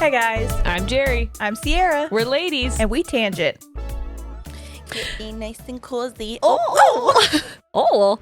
Hey guys, I'm Jerry. I'm Sierra. We're ladies. And we tangent. Getting nice and cozy. Oh.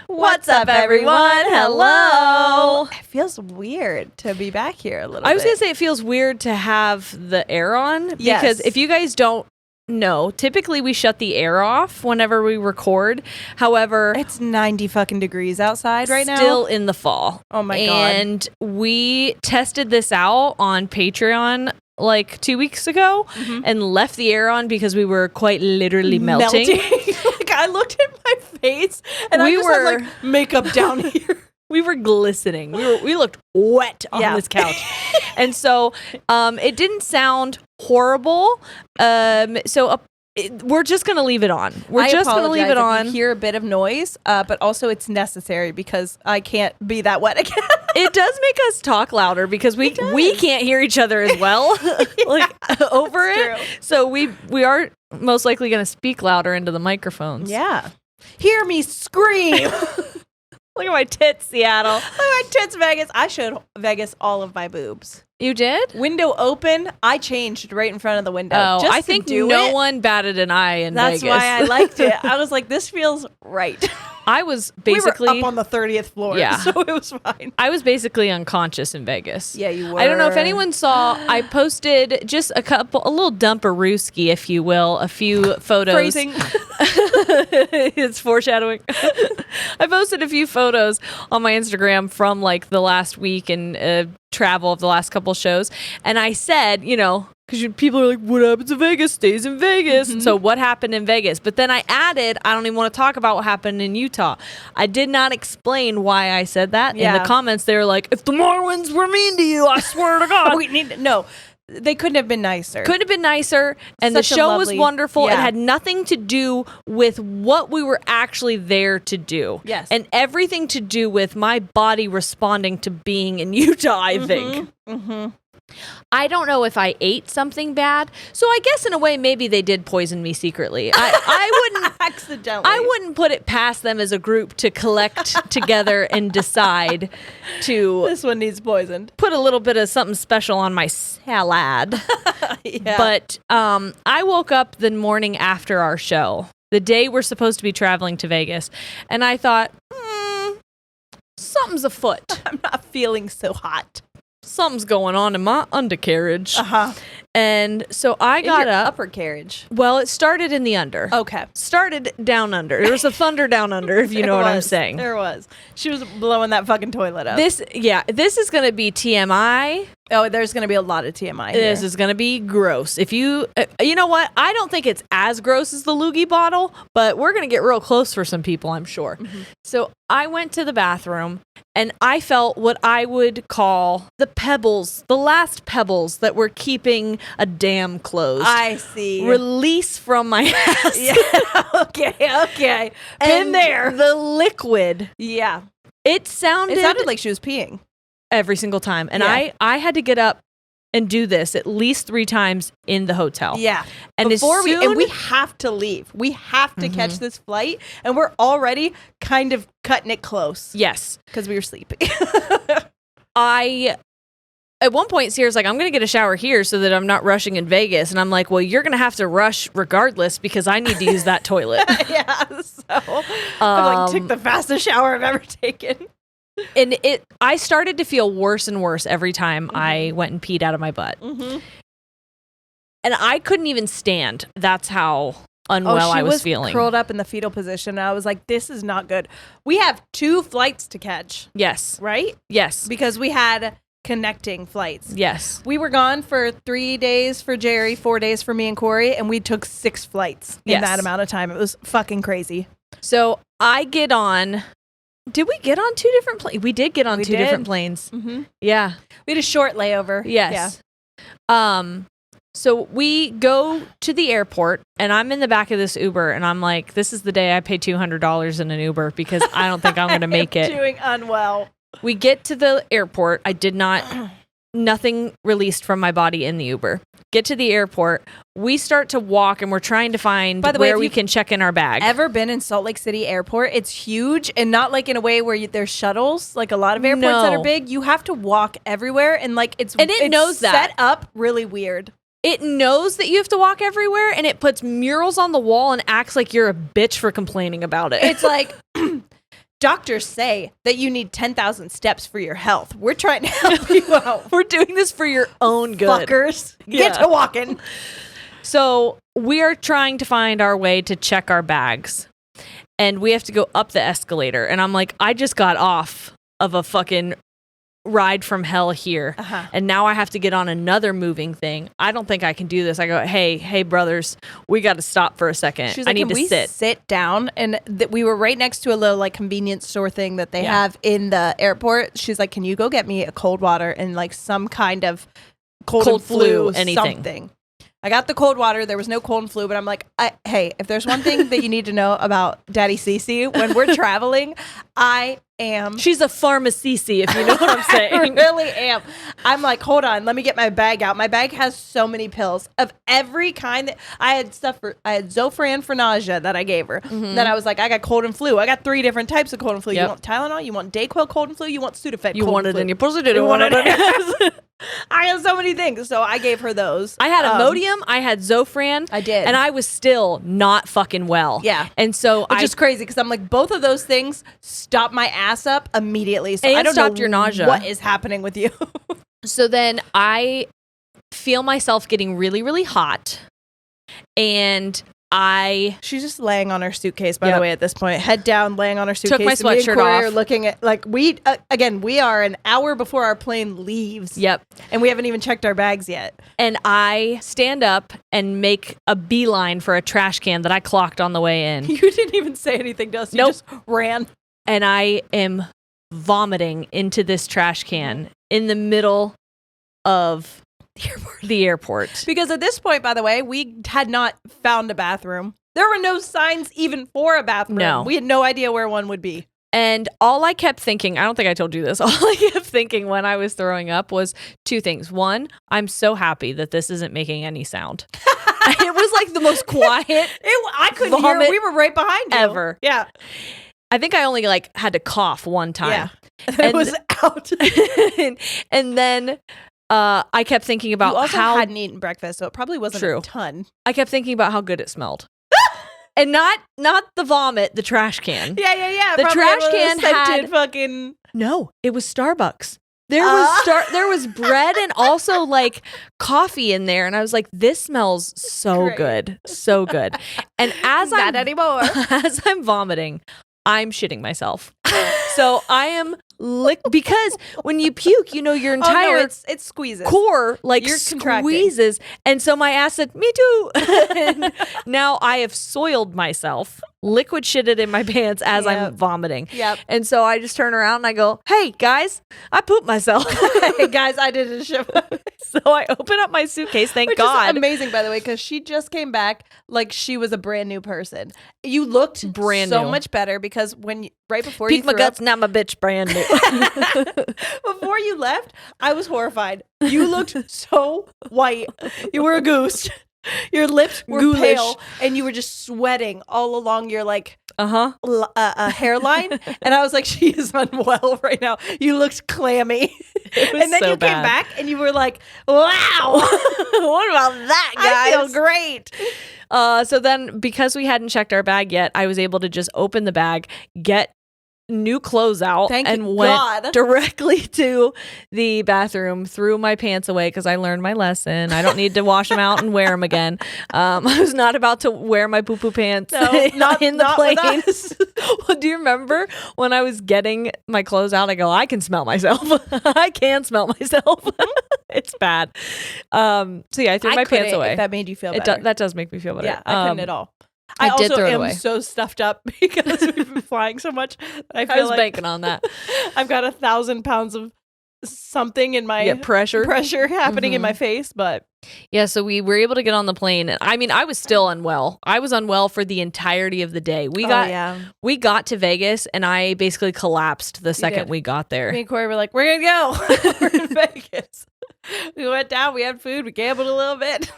What's up, everyone? Hello. It feels weird to be back here a little bit. I was going to say it feels weird to have the air on. Yes. Because if you guys don't know, typically we shut the air off whenever we record. However, It's 90 fucking degrees outside right now. still in the fall. Oh my God. And we tested this out on Patreon like 2 weeks ago and left the air on because we were quite literally melting. Like, I looked at my face and I We just were- had like makeup down here. We were glistening. We looked wet on this couch. And so it didn't sound horrible. We're just going to leave it on. We're just going to leave it on. If you hear a bit of noise, but also it's necessary because I can't be that wet again. It does make us talk louder because we can't hear each other as well over it. True. So we are most likely going to speak louder into the microphones. Yeah. Hear me scream. Look at my tits, Seattle. Look at my tits, Vegas. I showed Vegas all of my boobs. You did? Window open. I changed right in front of the window. Oh, just I to think do no it. one batted an eye in That's Vegas. why I liked it. I was like, this feels right. I was basically we were up on the 30th floor, Yeah. so it was fine. I was basically unconscious in Vegas. Yeah, you were. I don't know if anyone saw. I posted just a little dumperooski, if you will, a few photos. Phrasing. It's foreshadowing. I posted a few photos on my Instagram from like the last week and travel of the last couple shows, and I said, because people are like, what happens in Vegas stays in Vegas. So what happened in Vegas? But then I added, I don't even want to talk about what happened in Utah. I did not explain why I said that. Yeah. In the comments, they were like, if the Marlins were mean to you, I swear to God. We need no. They couldn't have been nicer. Couldn't have been nicer. And Such the a show lovely- was wonderful. yeah. It had nothing to do with what we were actually there to do. Yes. And everything to do with my body responding to being in Utah, I think. I don't know if I ate something bad. So I guess in a way, maybe they did poison me secretly. I wouldn't accidentally. I wouldn't put it past them as a group to collect together and decide to This one needs poisoned. put a little bit of something special on my salad. Yeah. But I woke up the morning after our show, the day we're supposed to be traveling to Vegas, and I thought, something's afoot. I'm not feeling so hot. Something's going on in my undercarriage. Uh-huh. And so I got up. upper carriage. Well, it started in the under. Okay. Started down under. There was a thunder down under, if you know what I'm saying. There was. She was blowing that fucking toilet up. This is going to be TMI. Oh, there's going to be a lot of TMI here. This is going to be gross. If you know what? I don't think it's as gross as the loogie bottle, but we're going to get real close for some people, I'm sure. So I went to the bathroom and I felt what I would call the pebbles, the last pebbles that were keeping a dam closed. I see. Release from my ass. Yeah. Okay. Been And there. The liquid. Yeah. It sounded like she was peeing. every single time. And Yeah. I had to get up and do this at least 3 times in the hotel. Yeah. And Before we we have to leave. We have to catch this flight, and we're already kind of cutting it close Yes. because we were sleeping. At one point, Sierra's like, I'm going to get a shower here so that I'm not rushing in Vegas. And I'm like, well, you're going to have to rush regardless because I need to use that toilet. Yeah. So I took the fastest shower I've ever taken. And I started to feel worse and worse every time I went and peed out of my butt. And I couldn't even stand. That's how unwell I was feeling. Curled up in the fetal position. And I was like, this is not good. We have 2 flights to catch, Yes. right? Yes. Because we had connecting flights. Yes. We were gone for 3 days for Jerry, 4 days for me and Corey, and we took 6 flights in Yes. that amount of time. It was fucking crazy. So I get on. Did we get on 2 different planes? We did get on We 2 did. different planes. Yeah. We had a short layover. Yes. So we go to the airport, and I'm in the back of this Uber, and I'm like, this is the day I pay $200 in an Uber because I don't think I'm going to make it. Doing unwell. We get to the airport. I did not nothing released from my body in the Uber. Get to the airport. We start to walk, and we're trying to find By the way, where if we you've can check in our bag. Ever been in Salt Lake City Airport? It's huge, and not like in a way where there's shuttles, like a lot of airports that No. are big. You have to walk everywhere, and like it knows that. set up really weird. It knows that you have to walk everywhere, and it puts murals on the wall and acts like you're a bitch for complaining about it. It's like doctors say that you need 10,000 steps for your health. We're trying to help you out. We're doing this for your own good. Fuckers, get Yeah. to walking. So we are trying to find our way to check our bags, and we have to go up the escalator. And I'm like, I just got off of a fucking ride from hell here, and now I have to get on another moving thing. I don't think I can do this. I go, hey brothers, we got to stop for a second. She's I like, need can to we sit down? And we were right next to a little like convenience store thing that they have in the airport. She's like, can you go get me a cold water and like some kind of cold and flu, anything. something. I got the cold water. There was no cold and flu, but I'm like, hey, if there's one thing that you need to know about Daddy Cece, when we're traveling, I am. She's a pharmacist, if you know what I'm I saying. really am. I'm like, hold on, let me get my bag out. My bag has so many pills of every kind. That I had Zofran for nausea that I gave her. Then I was like, I got cold and flu. I got 3 different types of cold and flu. Yep. You want Tylenol? You want Dayquil cold and flu? You want Sudafed? You cold want and it flu? in your pussy? Did you You want it want in it? I have so many things, so I gave her those. I had Imodium, I had Zofran. I did. And I was still not fucking well. Yeah. And so Which is crazy because I'm like, both of those things stop my ass up immediately. So And I don't stopped know your nausea. what is happening with you. So then I feel myself getting really, really hot. And She's just laying on her suitcase, by Yep. the way, at this point. Head down, laying on her suitcase. my Me and sweatshirt Corey are off. looking at, like, we are an hour before our plane leaves. Yep. And we haven't even checked our bags yet. And I stand up and make a beeline for a trash can that I clocked on the way in. You didn't even say anything to us. You Nope. just ran. And I am vomiting into this trash can in the middle of the airport. Because at this point, by the way, we had not found a bathroom. There were no signs even for a bathroom. No. We had no idea where one would be. And all I kept thinking, I don't think I told you this, all I kept thinking when I was throwing up was 2 things. 1, I'm so happy that this isn't making any sound. It was like the most quiet I couldn't hear. vomit We were right behind you. ever. Yeah. I think I only like had to cough one time. Yeah. It was out. and then I kept thinking about You also how hadn't eaten breakfast, so it probably wasn't True. a ton. I kept thinking about how good it smelled. And not the vomit, the trash can. Yeah. The Probably trash one of those can had- scented fucking. No, it was Starbucks. There was bread and also like coffee in there, and I was like, "This smells so Great. good, so good." And as Not anymore. as I'm vomiting, I'm shitting myself. So I am because when you puke, your entire it squeezes. core like You're contracting. squeezes, and so my ass said, "Me too." And now I have soiled myself, liquid shitted in my pants as Yep. I'm vomiting. Yep. And so I just turn around and I go, "Hey guys, I pooped myself." Hey guys, I did a show. So I open up my suitcase. Thank Which God. is amazing, by the way, because she just came back like she was a brand new person. You looked Brand so new. much better because right before Peed you my threw guts. Now my bitch brand new. up, before you left, I was horrified. You looked so white. You were a goose. Your lips were Ghoulish. pale, and you were just sweating all along your hairline. And I was like, she is unwell right now. You looked clammy. It was And then so you came bad. back and you were like, wow. What about that, guys? I feel great. So then, because we hadn't checked our bag yet, I was able to just open the bag, get new clothes out, Thank and God. went directly to the bathroom, threw my pants away because I learned my lesson. I don't need to wash them out and wear them again. I was not about to wear my poo-poo pants not in the not with plane. us. Well, do you remember when I was getting my clothes out? I go, I can smell myself. I can smell myself. It's bad. So yeah, I threw my pants away. If that made you feel It better. that does make me feel better. Yeah, I couldn't at all. I I did also throw it am away. so stuffed up because we've been flying so much. I feel I was like banking on that. I've got 1,000 pounds of something in my Pressure. happening in my face, but Yeah, so we were able to get on the plane. And I mean, I was still unwell. I was unwell for the entirety of the day. We got to Vegas and I basically collapsed the second did. we got there. Me and Corey were like, we're gonna go. We're in Vegas. We went down, we had food, we gambled a little bit.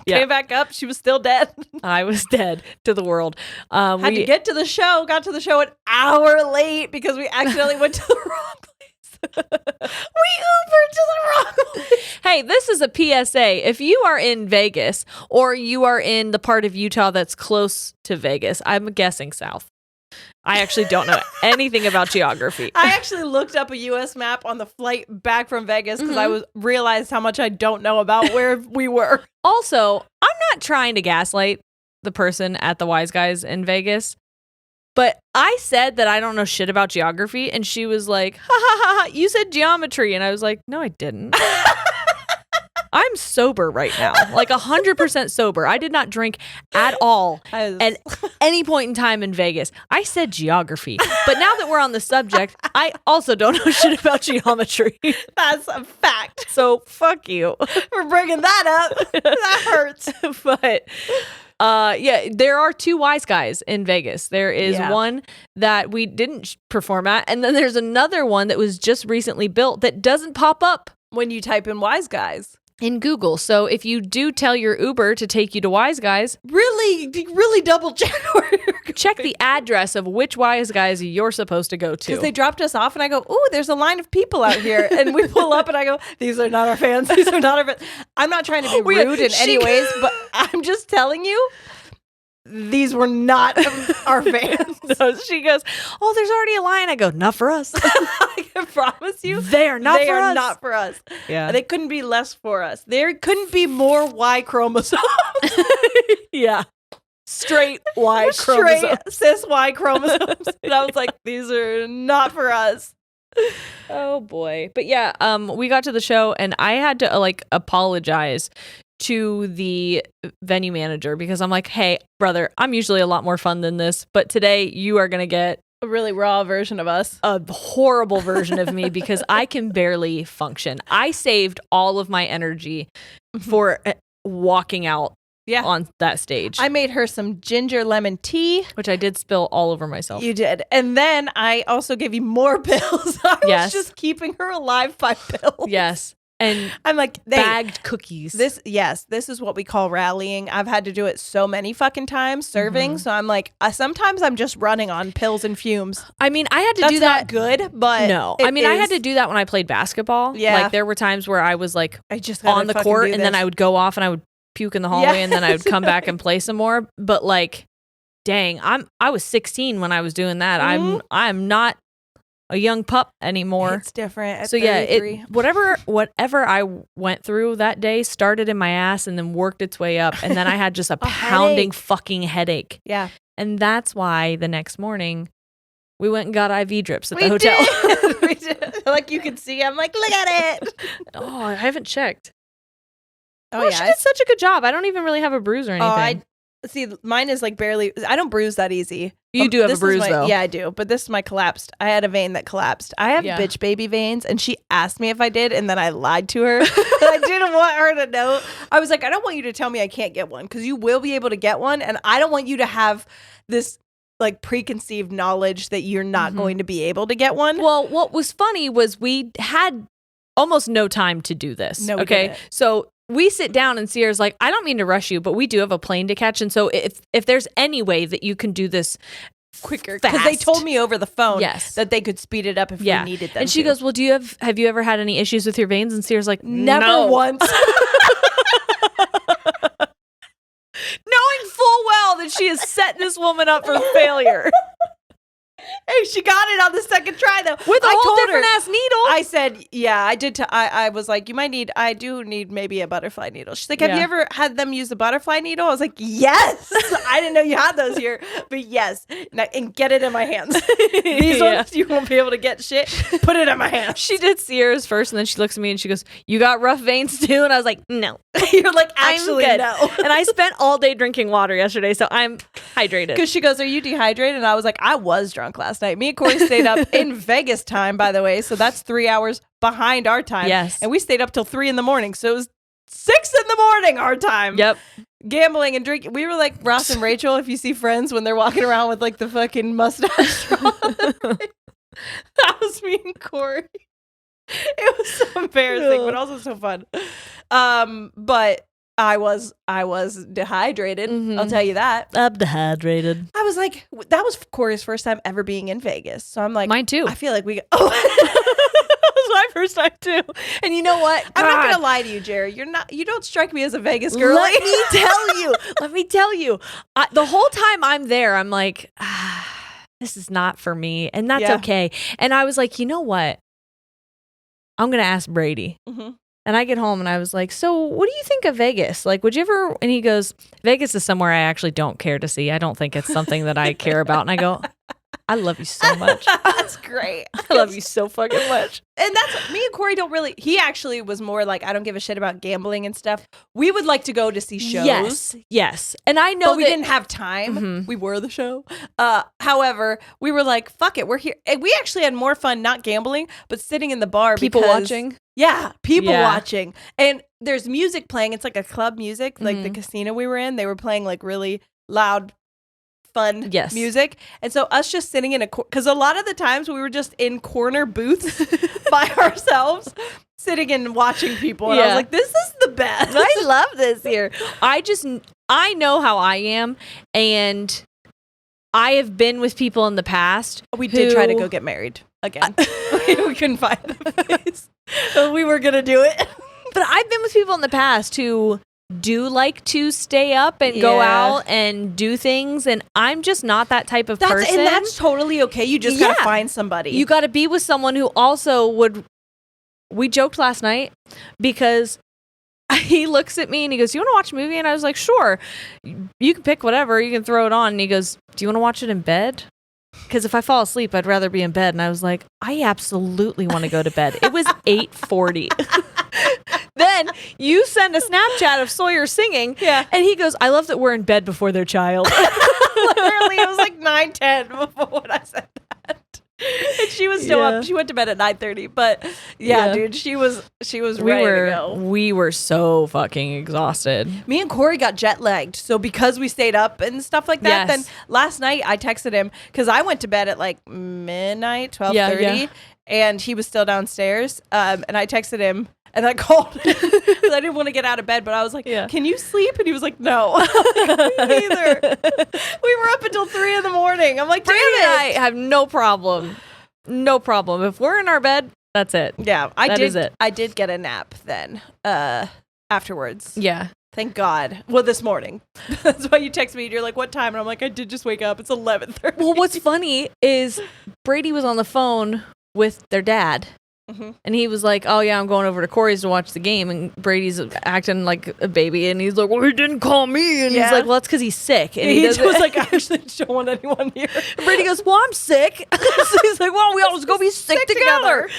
Yeah. Came back up, she was still dead. I was dead to the world. Had to get to the show, got to the show an hour late because we accidentally went to the wrong place. We Ubered to the wrong place. Hey, this is a PSA. If you are in Vegas or you are in the part of Utah that's close to Vegas, I'm guessing south. I actually don't know anything about geography. I actually looked up a U.S. map on the flight back from Vegas because I realized how much I don't know about where we were. Also, I'm not trying to gaslight the person at the Wise Guys in Vegas, but I said that I don't know shit about geography, and she was like, ha ha ha, ha, you said geometry. And I was like, no, I didn't. I'm sober right now, like 100% sober. I did not drink at all at any point in time in Vegas. I said geography. But now that we're on the subject, I also don't know shit about geometry. That's a fact. So fuck you for bringing that up. That hurts. But yeah, there are 2 Wise Guys in Vegas. There is one that we didn't perform at, and then there's another one that was just recently built that doesn't pop up when you type in Wise Guys in Google. So if you do tell your Uber to take you to Wise Guys, really double check where you're going. Check the address of which Wise Guys you're supposed to go to. Because they dropped us off and I go, ooh, there's a line of people out here. And we pull up and I go, these are not our fans. These are not our fans. I'm not trying to be rude in any ways, but I'm just telling you, these were not our fans. No, she goes, oh, there's already a line. I go, not for us. I can promise you. They are not for us. Not for us. Yeah. They couldn't be less for us. There couldn't be more Y chromosomes. Yeah. Straight Y chromosomes. Straight cis Y chromosomes. And I was like, these are not for us. Oh boy. But yeah, we got to the show and I had to apologize to the venue manager because I'm like, hey, brother, I'm usually a lot more fun than this, but today you are going to get a really raw version of us. A horrible version of me because I can barely function. I saved all of my energy for walking out on that stage. I made her some ginger lemon tea. Which I did spill all over myself. You did. And then I also gave you more pills. I was just keeping her alive by pills. Yes. And I'm like, bagged cookies. This is what we call rallying. I've had to do it so many fucking times serving. So I'm like, sometimes I'm just running on pills and fumes. I mean, I had to do that. Not good, but no. I mean, I had to do that when I played basketball. Yeah. Like there were times where I was like I just on the court and then I would go off and I would puke in the hallway and then I would come back and play some more. But like, dang, I was 16 when I was doing that. I'm not a young pup anymore. It's different. At so 33. yeah, whatever I went through that day started in my ass and then worked its way up, and then I had just a pounding fucking headache. Yeah, and that's why the next morning we went and got IV drips at the hotel. We did. Like you can see, I'm like, look at it. Oh, I haven't checked. Oh yeah, she did such a good job. I don't even really have a bruise or anything. See, mine is like barely. I don't bruise that easy. You do have a bruise though. Yeah, I do. But this is my collapsed. I had a vein that collapsed. I have bitch baby veins, and she asked me if I did, and then I lied to her. I didn't want her to know. I was like, I don't want you to tell me I can't get one because you will be able to get one, and I don't want you to have this like preconceived knowledge that you're not going to be able to get one. Well, what was funny was we had almost no time to do this. No, we didn't. So we sit down and Sierra's like, I don't mean to rush you, but we do have a plane to catch. And so if there's any way that you can do this quicker, because they told me over the phone that they could speed it up if we needed them. And she goes, well, have you ever had any issues with your veins? And Sierra's like, never once. Knowing full well that she is setting this woman up for failure. Hey, she got it on the second try though. With a whole different ass needle. I said, yeah, I did. I was like, I do need maybe a butterfly needle. She's like, have you ever had them use a butterfly needle? I was like, yes. I didn't know you had those here, but yes. Now, and get it in my hands. These ones you won't be able to get shit. Put it in my hands. She did Sierra's first, and then she looks at me and she goes, you got rough veins too? And I was like, no. You're like, actually, no. And I spent all day drinking water yesterday, so I'm hydrated. Because she goes, are you dehydrated? And I was like, I was drunk last night. Me and Corey stayed up in Vegas time, by the way. So that's 3 hours behind our time. Yes. And we stayed up till 3 a.m. So it was 6 a.m. our time. Yep. Gambling and drinking. We were like Ross and Rachel, if you see Friends, when they're walking around with like the fucking mustache. That was me and Corey. It was so embarrassing, but also so fun. But I was dehydrated. I'll tell you that. I'm dehydrated. I was like, that was Corey's first time ever being in Vegas. So I'm like, Mine too. I feel like we. That was my first time too. And you know what? I'm not God. gonna lie to you, Jerry. You don't strike me as a Vegas girl. Let me tell you. The whole time I'm there, I'm like, this is not for me, and that's okay. And I was like, you know what? I'm gonna ask Brady. And I get home and I was like, so what do you think of Vegas? Like, would you ever? And he goes, Vegas is somewhere I actually don't care to see. I don't think it's something that I care about. And I go, I love you so much. That's great. I love you so fucking much. And that's me and Corey don't really. He actually was more like, I don't give a shit about gambling and stuff. We would like to go to see shows. Yes. And I know but we didn't have time. We were the show. However, we were like, fuck it, we're here. And we actually had more fun not gambling, but sitting in the bar. People watching. Yeah, people watching. And there's music playing. It's like a club music, like the casino we were in. They were playing like really loud, fun music. And so us just sitting in because a lot of the times we were just in corner booths by ourselves, sitting and watching people. And I was like, this is the best. I love this here. I know how I am. And I have been with people in the past. We did try to go get married again. We couldn't find the place. So we were going to do it. But I've been with people in the past who do like to stay up and go out and do things. And I'm just not that type of person. And that's totally okay. You just got to find somebody. You got to be with someone who also would. We joked last night because he looks at me and he goes, you want to watch a movie? And I was like, sure. You can pick whatever. You can throw it on. And he goes, do you want to watch it in bed? Because if I fall asleep, I'd rather be in bed. And I was like, I absolutely want to go to bed. It was 8:40. Then you send a Snapchat of Sawyer singing. Yeah. And he goes, I love that we're in bed before their child. Literally, it was like 9:10 before when I said that. And she was still up. She went to bed at 9:30. But dude, she was ready to go. We were so fucking exhausted. Me and Corey got jet lagged. So because we stayed up and stuff like that, then last night I texted him because I went to bed at like midnight, 12:30, and he was still downstairs. And I texted him. And I called him because I didn't want to get out of bed, but I was like, can you sleep? And he was like, no. Neither. We were up until 3 in the morning. I'm like, damn it. I have no problem. No problem. If we're in our bed, that's it. Yeah, I did get a nap then afterwards. Yeah. Thank God. Well, this morning. That's why you text me and you're like, what time? And I'm like, I did just wake up. It's 11:30. Well, what's funny is Brady was on the phone with their dad. And he was like, oh yeah, I'm going over to Corey's to watch the game. And Brady's acting like a baby. And he's like, well, he didn't call me. And he's like, well, that's because he's sick. And he was like, I actually don't want anyone here. And Brady goes, well, I'm sick. So he's like, well, we all just go be sick together.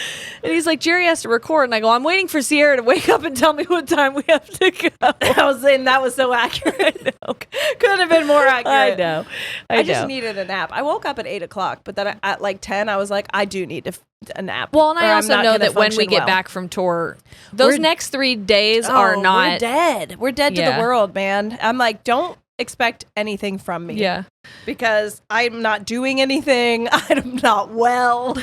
And he's like, Jerry has to record. And I go, I'm waiting for Sierra to wake up and tell me what time we have to go. I was saying that was so accurate. Could have been more accurate. I know. I just needed a nap. I woke up at 8 o'clock, but then at like 10, I was like, I do need a nap. Well, and I also know that when we get back from tour, those next 3 days are not. We're dead. We're dead to the world, man. I'm like, don't expect anything from me. Yeah. Because I'm not doing anything. I'm not well.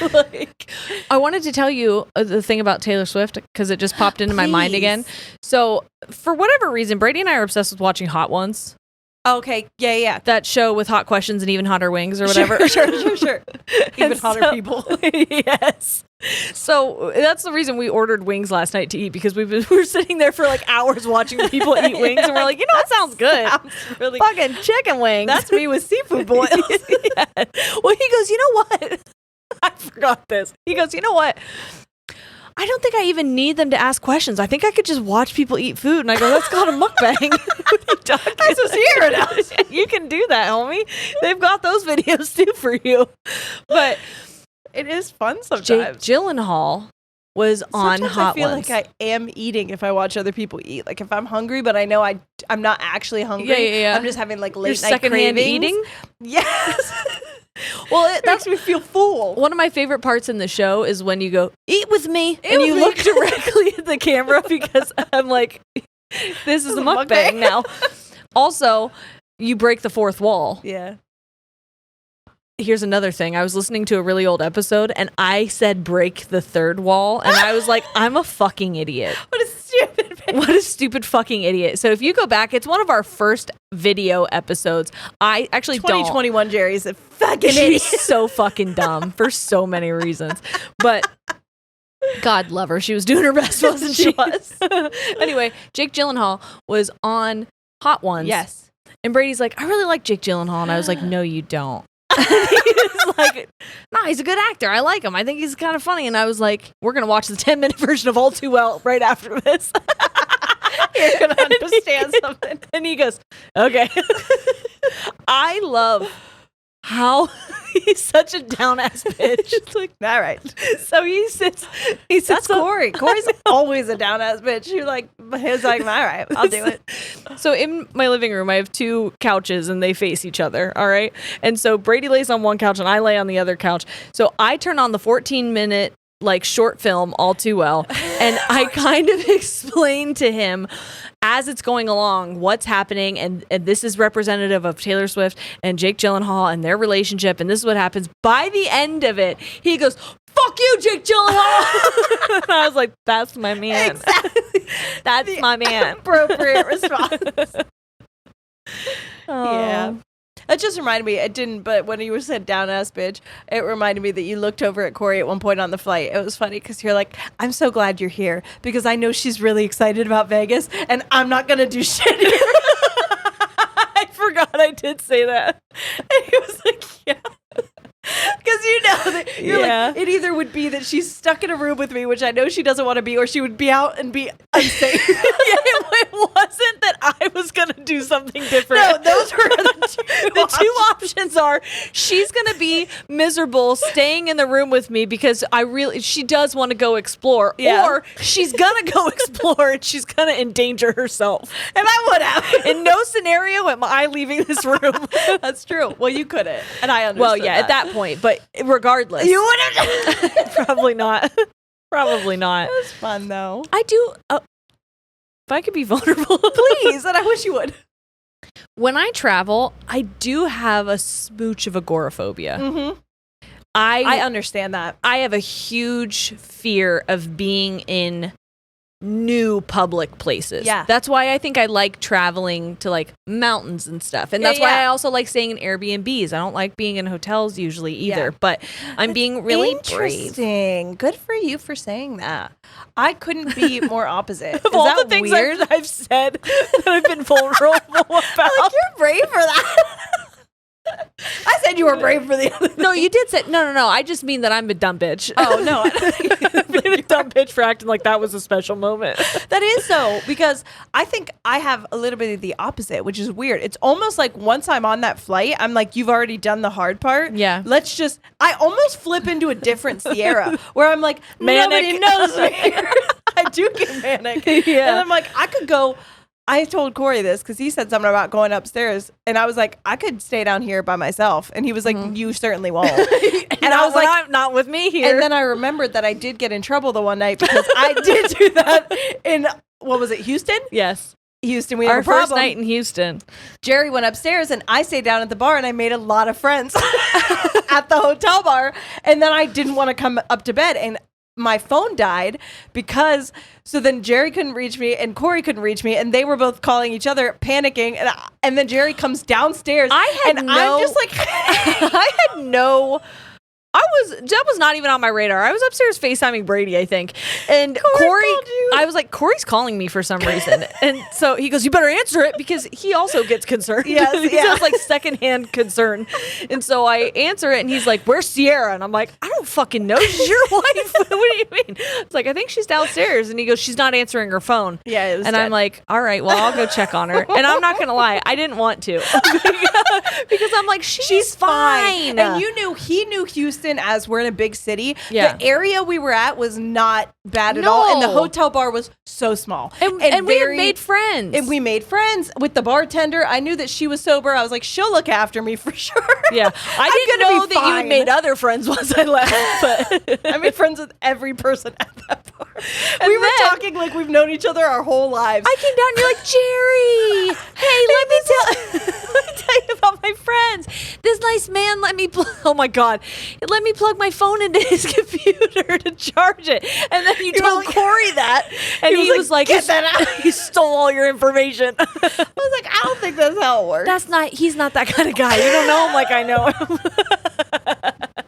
I wanted to tell you the thing about Taylor Swift because it just popped into my mind again. So, for whatever reason, Brady and I are obsessed with watching Hot Ones. Okay. Yeah. That show with hot questions and even hotter wings or whatever. Sure. Even hotter people. Yes. So that's the reason we ordered wings last night to eat because we were sitting there for like hours watching people eat wings and we're like, it sounds good. Sounds really fucking chicken wings. That's me with seafood boils. Yeah. Well, he goes, you know what? I forgot this. He goes, you know what? I don't think I even need them to ask questions. I think I could just watch people eat food. And I go, that's called a mukbang. That's a Sierra. You can do that, homie. They've got those videos too for you. But it is fun sometimes. Jake Gyllenhaal was on Hot I feel Ones. like I am eating if I watch other people eat. Like if I'm hungry, but I know I'm not actually hungry. Yeah. I'm just having like late night secondhand cravings. eating. Yes. Well, that makes me feel full. One of my favorite parts in the show is when you go, eat with me, and you me. look directly at the camera because I'm like, this is a mukbang now. Also, you break the fourth wall. Yeah. here's another thing. I was listening to a really old episode and I said break the third wall. And I was like, I'm a fucking idiot. What a stupid bitch. What a stupid fucking idiot. So if you go back, it's one of our first video episodes. I actually 2021 Jerry's a fucking idiot. She's so fucking dumb for so many reasons. But God love her. She was doing her best, wasn't she? She was. Anyway, Jake Gyllenhaal was on Hot Ones. Yes. And Brady's like, I really like Jake Gyllenhaal. And I was like, no, you don't. And he was like, no, he's a good actor. I like him. I think he's kind of funny. And I was like, we're going to watch the 10-minute version of All Too Well right after this. You're going to understand something. And he goes, okay. I love how he's such a down-ass bitch. It's like, all right. So he sits That's Corey. Corey's always a down-ass bitch. He's like, all right, I'll do it. So in my living room, I have two couches and they face each other. All right. And so Brady lays on one couch and I lay on the other couch. So I turn on the 14-minute like short film All Too Well. And I kind of explain to him as it's going along what's happening. And this is representative of Taylor Swift and Jake Gyllenhaal and their relationship. And this is what happens. By the end of it, he goes, fuck you, Jake Gyllenhaal. And I was like, that's my man. Exactly. That's my man. Appropriate response. Oh. Yeah. That just reminded me, it didn't, but when you said down ass bitch, it reminded me that you looked over at Corey at one point on the flight. It was funny because you're like, I'm so glad you're here because I know she's really excited about Vegas and I'm not going to do shit here. I forgot I did say that. And he was like, yeah. Because you know that you're like, it either would be that she's stuck in a room with me, which I know she doesn't want to be, or she would be out and be unsafe. It wasn't that I was going to do something different. No, those were the two options are she's going to be miserable staying in the room with me because she does want to go explore, or she's going to go explore and she's going to endanger herself. And I would have. In no scenario am I leaving this room. That's true. Well, you couldn't. And I understood. Well, yeah, at that point, but regardless. You would have. Probably not. Probably not. It was fun, though. I do. If I could be vulnerable. Please, and I wish you would. When I travel, I do have a smooch of agoraphobia. Mm-hmm. I understand that. I have a huge fear of being in new public places. Yeah. That's why I think I like traveling to like mountains and stuff. And that's why I also like staying in Airbnbs. I don't like being in hotels usually either, but I'm being really interesting. brave. Good for you for saying that. I couldn't be more opposite. Of all the things I've said that I've been vulnerable about. Like, you're brave for that. I said you were brave for the other. No, you did say no. I just mean that I'm a dumb bitch. Oh no, being a dumb bitch for acting like that was a special moment. That is so, because I think I have a little bit of the opposite, which is weird. It's almost like once I'm on that flight, I'm like, you've already done the hard part. Yeah. I almost flip into a different Sierra where I'm like, nobody Manic. knows me. I do get manic. Yeah. And I'm like, I could go. I told Corey this because he said something about going upstairs, and I was like, I could stay down here by myself, and he was like, you certainly won't. And I was like, not with me here. and then I remembered that I did get in trouble the one night because I did do that in, what was it, Houston? Yes. Houston, we had Our a problem. first night in Houston. Jerry went upstairs and I stayed down at the bar and I made a lot of friends at the hotel bar, and then I didn't want to come up to bed, and my phone died so then Jerry couldn't reach me and Corey couldn't reach me, and they were both calling each other, panicking, and then Jerry comes downstairs I'm just like that was not even on my radar. I was upstairs FaceTiming Brady, I think. And Corey I was like, Corey's calling me for some reason. And so he goes, you better answer it, because he also gets concerned. Yes, He has like secondhand concern. And so I answer it and he's like, where's Sierra? And I'm like, I don't fucking know. She's your wife. What do you mean? It's like, I think she's downstairs. And he goes, she's not answering her phone. Yeah, it was and dead. I'm like, all right, well, I'll go check on her. And I'm not going to lie, I didn't want to. Because I'm like, she's fine. And he knew Houston as we're in a big city. Yeah. The area we were at was not bad at all. And the hotel bar was so small. And we had made friends. And we made friends with the bartender. I knew that she was sober. I was like, she'll look after me for sure. Yeah. I didn't know that you had made other friends once I left. But I made friends with every person at that bar. And we were talking like we've known each other our whole lives. I came down and you're like, Jerry, hey, let me tell you about my my friends. This nice man let me, oh my God, let me plug my phone into his computer to charge it. And then you told Corey that. And he was like, get that out. He stole all your information. I was like, I don't think that's how it works. He's not that kind of guy. You don't know him like I know him.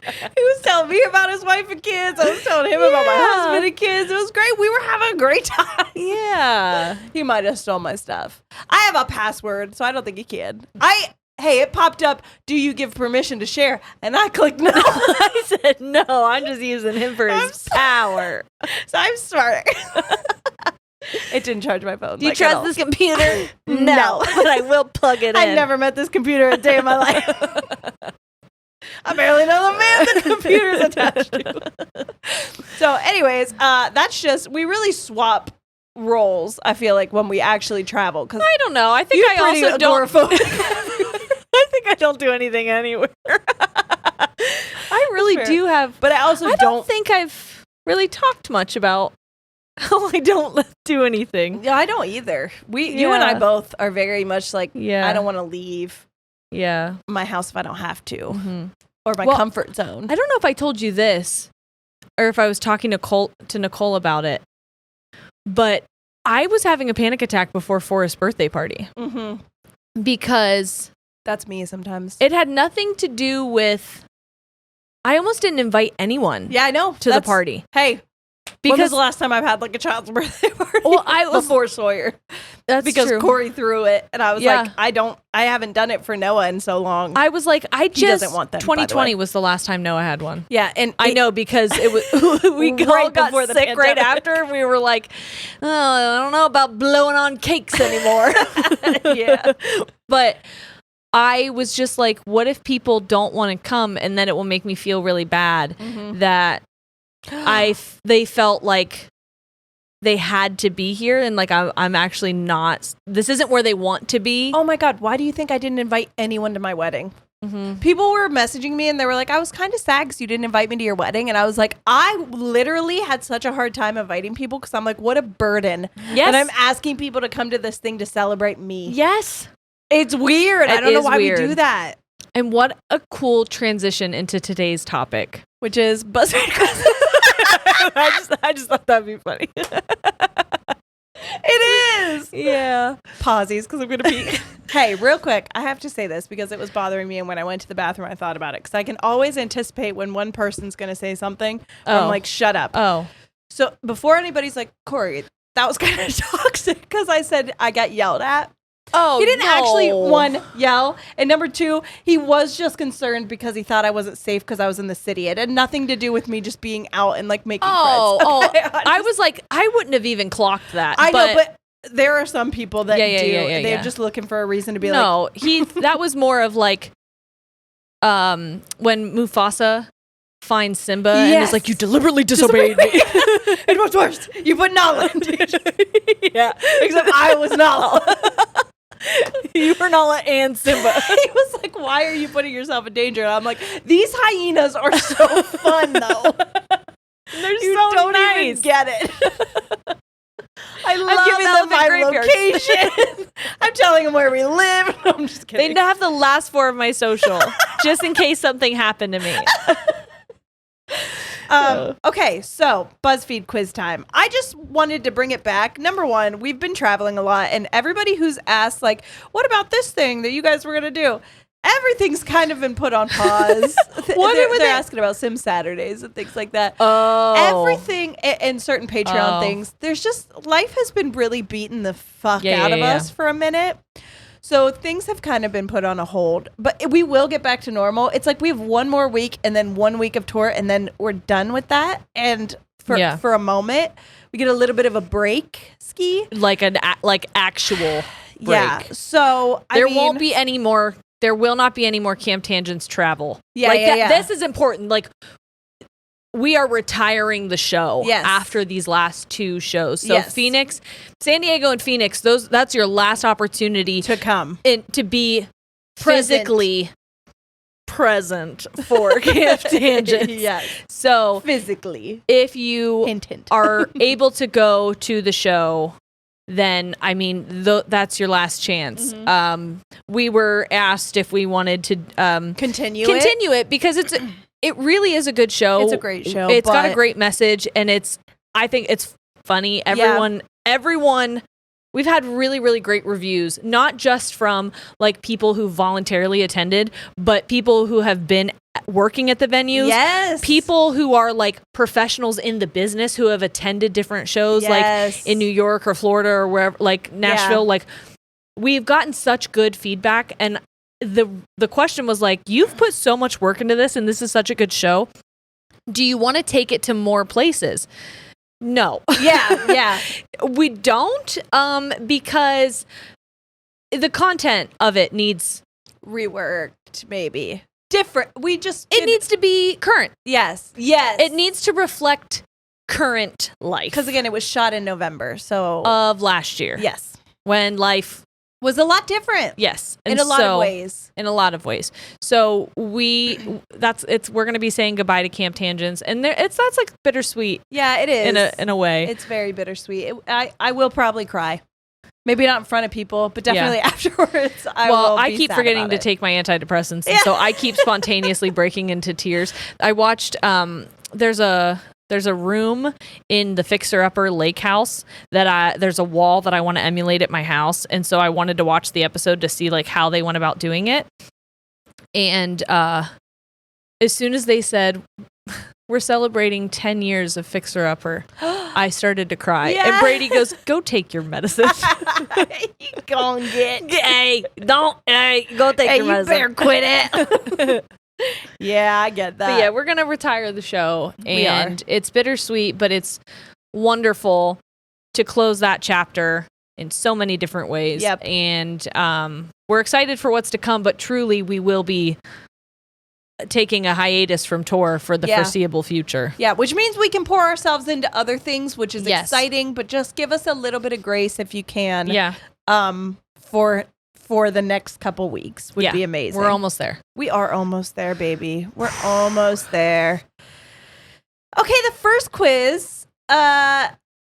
He was telling me about his wife and kids. I was telling him about my husband and kids. It was great. We were having a great time. Yeah. He might have stolen my stuff. I have a password, so I don't think he can. Hey, it popped up, do you give permission to share? And I clicked no. I said, no, I'm just using him for his power. So I'm smart. It didn't charge my phone. Do you trust this computer? No. But I will plug it in. I never met this computer a day in my life. I barely know the man the computer's attached to. So anyways, that's just, we really swap roles, I feel like, when we actually travel. Cause I don't know. I think I also don't. I think I don't do anything anywhere. I really do have. But I also don't think I've really talked much about how I don't do anything. Yeah, I don't either. You and I both are very much like, I don't want to leave my house if I don't have to. Mm-hmm. Or my comfort zone. I don't know if I told you this or if I was talking to Nicole about it, but I was having a panic attack before Forrest's birthday party. Mm-hmm. Because that's me sometimes. It had nothing to do with, I almost didn't invite anyone. Yeah, I know. To the party. Hey. Because when was the last time I've had like a child's birthday party? Well, I was before Sawyer. That's because true. Corey threw it, and I was like, I haven't done it for Noah in so long. I was like, he doesn't want them. 2020 was the last time Noah had one. Yeah, and I know because it was we all got sick right after, and we were like, oh, I don't know about blowing on cakes anymore. Yeah, but I was just like, what if people don't want to come, and then it will make me feel really bad that they felt like they had to be here, and like I'm actually not. This isn't where they want to be. Oh my God, why do you think I didn't invite anyone to my wedding? Mm-hmm. People were messaging me and they were like, I was kind of sad because you didn't invite me to your wedding. And I was like, I literally had such a hard time inviting people because I'm like, what a burden. Yes. And I'm asking people to come to this thing to celebrate me. Yes. It's weird. I don't know why we do that. And what a cool transition into today's topic, which is BuzzFeed quizzes. I just thought that'd be funny. It is. Yeah. Pauses because I'm going to pee. Hey, real quick, I have to say this because it was bothering me, and when I went to the bathroom, I thought about it because I can always anticipate when one person's going to say something. I'm like, shut up. Oh. So before anybody's like, Corey, that was kind of toxic because I said I got yelled at. Oh, he didn't actually, one, yell. And number two, he was just concerned because he thought I wasn't safe because I was in the city. It had nothing to do with me just being out and like making friends. Okay? I was like, I wouldn't have even clocked that. I know, but there are some people that do. They're yeah. just looking for a reason to be no, that was more of like when Mufasa finds Simba and is like, you deliberately disobeyed me. And what's worse, you put Nala in danger. Yeah, except I was Nala. You were Nala and Simba. He was like, why are you putting yourself in danger? And I'm like, these hyenas are so fun, though. They're you so don't nice. even get it. I love them my location. I'm telling them where we live. No, I'm just kidding. They'd have the last four of my social, just in case something happened to me. Okay, so BuzzFeed quiz time. I just wanted to bring it back. Number one, we've been traveling a lot, and everybody who's asked, like, what about this thing that you guys were going to do? Everything's kind of been put on pause. They're asking about Sim Saturdays and things like that. Oh. Everything and certain Patreon things. There's just, life has been really beating the fuck out of us for a minute. So things have kind of been put on a hold, but we will get back to normal. It's like we have one more week and then 1 week of tour, and then we're done with that. And for a moment, we get a little bit of a break, ski. Like actual break. Yeah. So there won't be any more. There will not be any more Camp Tangents travel. Yeah, This is important. Like, we are retiring the show after these last two shows. So Phoenix, San Diego and Phoenix, that's your last opportunity to come and to be physically present for Camp Tangents. Yes. So physically, if you are able to go to the show, then I mean that's your last chance. We were asked if we wanted to Continue it because it really is a good show. It's a great show. It's got a great message, and I think it's funny. Everyone. We've had really, really great reviews, not just from like people who voluntarily attended, but people who have been working at the venues. Yes. People who are like professionals in the business who have attended different shows like in New York or Florida or wherever, like Nashville. Like we've gotten such good feedback. And the question was like, you've put so much work into this and this is such a good show. Do you want to take it to more places? No. Yeah. We don't because the content of it needs reworked, maybe. Different. It needs to be current. Yes. It needs to reflect current life. Because again, it was shot in November, so of last year. Yes. When life was a lot different. Yes. In a lot of ways. In a lot of ways. So we're going to be saying goodbye to Camp Tangents, and that's like bittersweet. Yeah, it is. In a way. It's very bittersweet. I will probably cry. Maybe not in front of people, but definitely afterwards. I keep forgetting to take my antidepressants, and so I keep spontaneously breaking into tears. I watched there's a room in the Fixer Upper Lake House there's a wall that I want to emulate at my house. And so I wanted to watch the episode to see like how they went about doing it. And as soon as they said, we're celebrating 10 years of Fixer Upper, I started to cry. Yeah. And Brady goes, go take your medicine. You go and get. Go take your medicine. You better quit it. Yeah, I get that. But yeah, we're going to retire the show, and it's bittersweet, but it's wonderful to close that chapter in so many different ways. Yep. And we're excited for what's to come, but truly we will be taking a hiatus from tour for the foreseeable future. Yeah, which means we can pour ourselves into other things, which is exciting, but just give us a little bit of grace if you can. Yeah. For the next couple weeks would be amazing. We're almost there. We are almost there, baby. We're almost there. Okay, the first quiz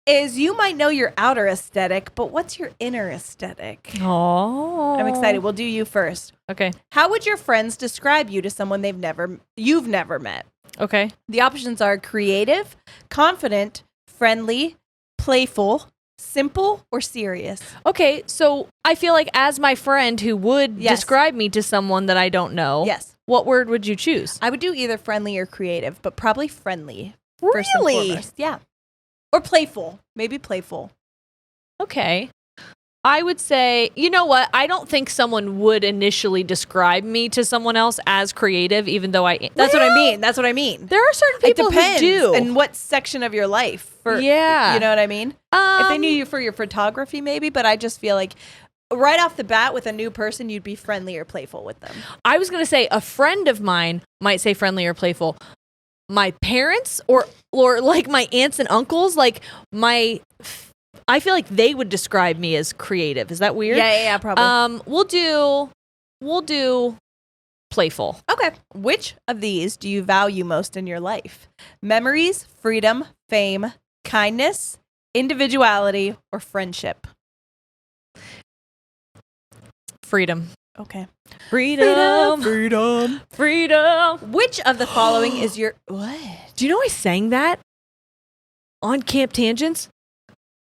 is you might know your outer aesthetic, but what's your inner aesthetic? Oh. I'm excited. We'll do you first. Okay. How would your friends describe you to someone you've never met? Okay. The options are creative, confident, friendly, playful, simple, or serious. Okay, so I feel like as my friend who would describe me to someone that I don't know, what word would you choose? I would do either friendly or creative, but probably friendly. Really? First and foremost. Yeah. Or playful. Maybe playful. Okay. I would say, you know what? I don't think someone would initially describe me to someone else as creative, even though That's what I mean. There are certain people who do. And what section of your life? You know what I mean? If they knew you for your photography, maybe, but I just feel like right off the bat with a new person, you'd be friendly or playful with them. I was going to say a friend of mine might say friendly or playful. My parents or like my aunts and uncles, like I feel like they would describe me as creative. Is that weird? Yeah, probably. We'll do playful. Okay. Which of these do you value most in your life? Memories, freedom, fame, kindness, individuality, or friendship? Freedom. Okay. Freedom. Which of the following is your... What? Do you know I sang that on Camp Tangents?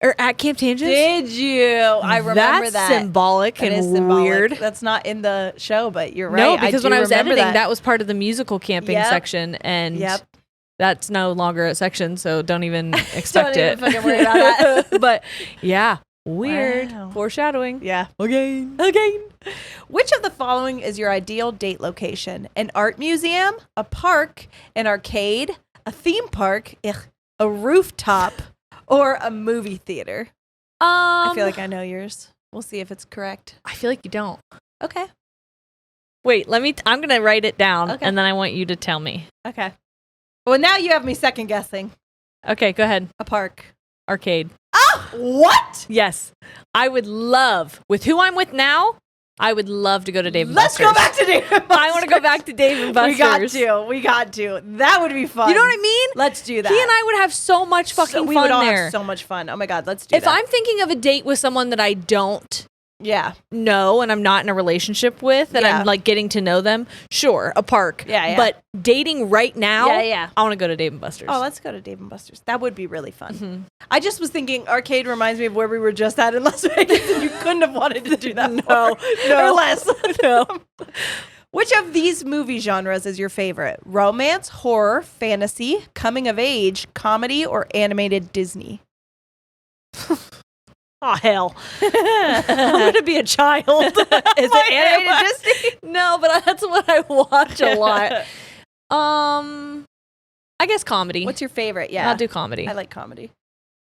Or at Camp Tangents? Did you? I remember that. That's symbolic and weird. That's not in the show, but you're right. No, because when I was editing, that was part of the musical camping section, and that's no longer a section, so don't even expect it. Don't even fucking worry about that. But yeah, weird. Wow. Foreshadowing. Yeah. Again. Which of the following is your ideal date location? An art museum, a park, an arcade, a theme park, a rooftop, or a movie theater? I feel like I know yours. We'll see if it's correct. I feel like you don't. Okay. Wait, I'm going to write it down, and then I want you to tell me. Okay. Well, now you have me second guessing. Okay, go ahead. A park. Arcade. Oh, what? Yes. I would love, with who I'm with now, I would love to go to Dave and Let's Buster's. go back to Dave and Buster's. I want to go back to Dave and Buster's. We got to. That would be fun. You know what I mean? Let's do that. He and I would have so much fucking we fun would all there. have so much fun. Oh my God, let's do If that. I'm thinking of a date with someone that I don't Yeah. know and I'm not in a relationship with and Yeah. I'm like getting to know them, sure, a park. Yeah. But dating right now, Yeah. I want to go to Dave and Buster's. Oh, let's go to Dave and Buster's. That would be really fun. Mm-hmm. I just was thinking arcade reminds me of where we were just at in Las Vegas. And you couldn't have wanted to do that more. No. Or less. No. Which of these movie genres is your favorite? Romance, horror, fantasy, coming of age, comedy, or animated Disney? Oh, hell. I'm going to be a child. Is it animated Disney? No, but that's what I watch a lot. I guess comedy. What's your favorite? Yeah. I'll do comedy. I like comedy.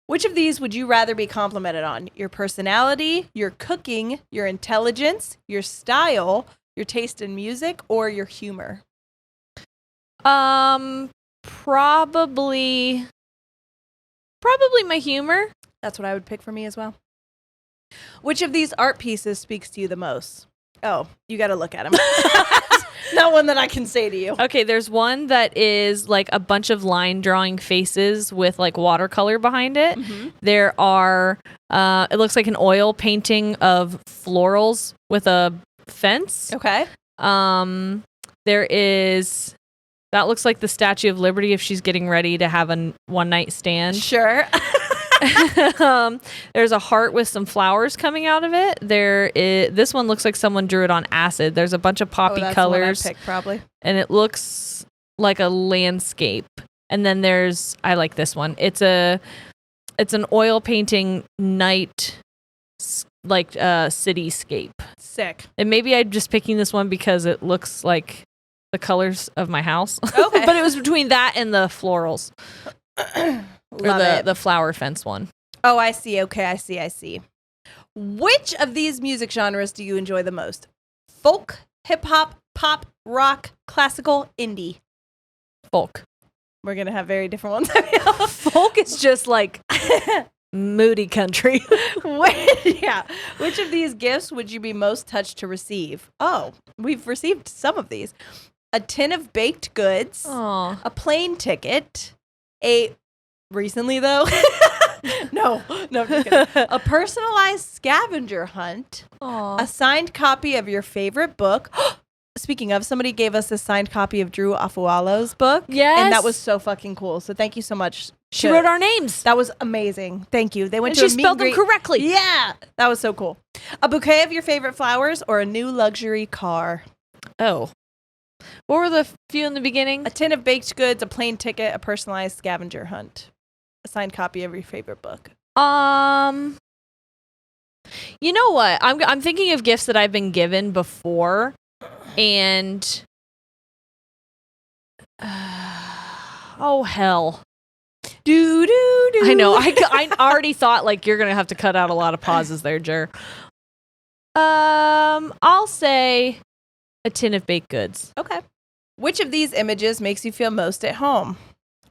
Which of these would you rather be complimented on? Your personality, your cooking, your intelligence, your style, your taste in music, or your humor? Probably my humor. That's what I would pick for me as well. Which of these art pieces speaks to you the most? Oh, you got to look at them. Not one that I can say to you. Okay, there's one that is like a bunch of line drawing faces with like watercolor behind it. Mm-hmm. There are, it looks like an oil painting of florals with a fence. Okay. There is, that looks like the Statue of Liberty if she's getting ready to have a one night stand. Sure. There's a heart with some flowers coming out of it. This one looks like someone drew it on acid. There's a bunch of poppy that's colors. The one I picked, probably. And it looks like a landscape. And then I like this one. It's an oil painting night, like cityscape. Sick. And maybe I'm just picking this one because it looks like the colors of my house. Okay. But it was between that and the florals. Love it. The flower fence one. Oh, I see. Okay, I see. Which of these music genres do you enjoy the most? Folk, hip hop, pop, rock, classical, indie. Folk. We're going to have very different ones. Folk is just like moody country. Yeah. Which of these gifts would you be most touched to receive? Oh, we've received some of these. A tin of baked goods, Aw. a plane ticket, recently though, no, I'm just kidding. A personalized scavenger hunt, a signed copy of your favorite book. Speaking of, somebody gave us a signed copy of Drew Afualo's book. Yes. And that was so fucking cool. So thank you so much. She wrote our names. That was amazing. Thank you. They went And to she a meet spelled and them greet. correctly. Yeah. That was so cool. A bouquet of your favorite flowers or a new luxury car? Oh. What were the few in the beginning? A tin of baked goods, a plane ticket, a personalized scavenger hunt, a signed copy of your favorite book. You know what? I'm thinking of gifts that I've been given before, and oh hell, Do. I know. I already thought like you're gonna have to cut out a lot of pauses there, Jer. I'll say a tin of baked goods. Okay. Which of these images makes you feel most at home?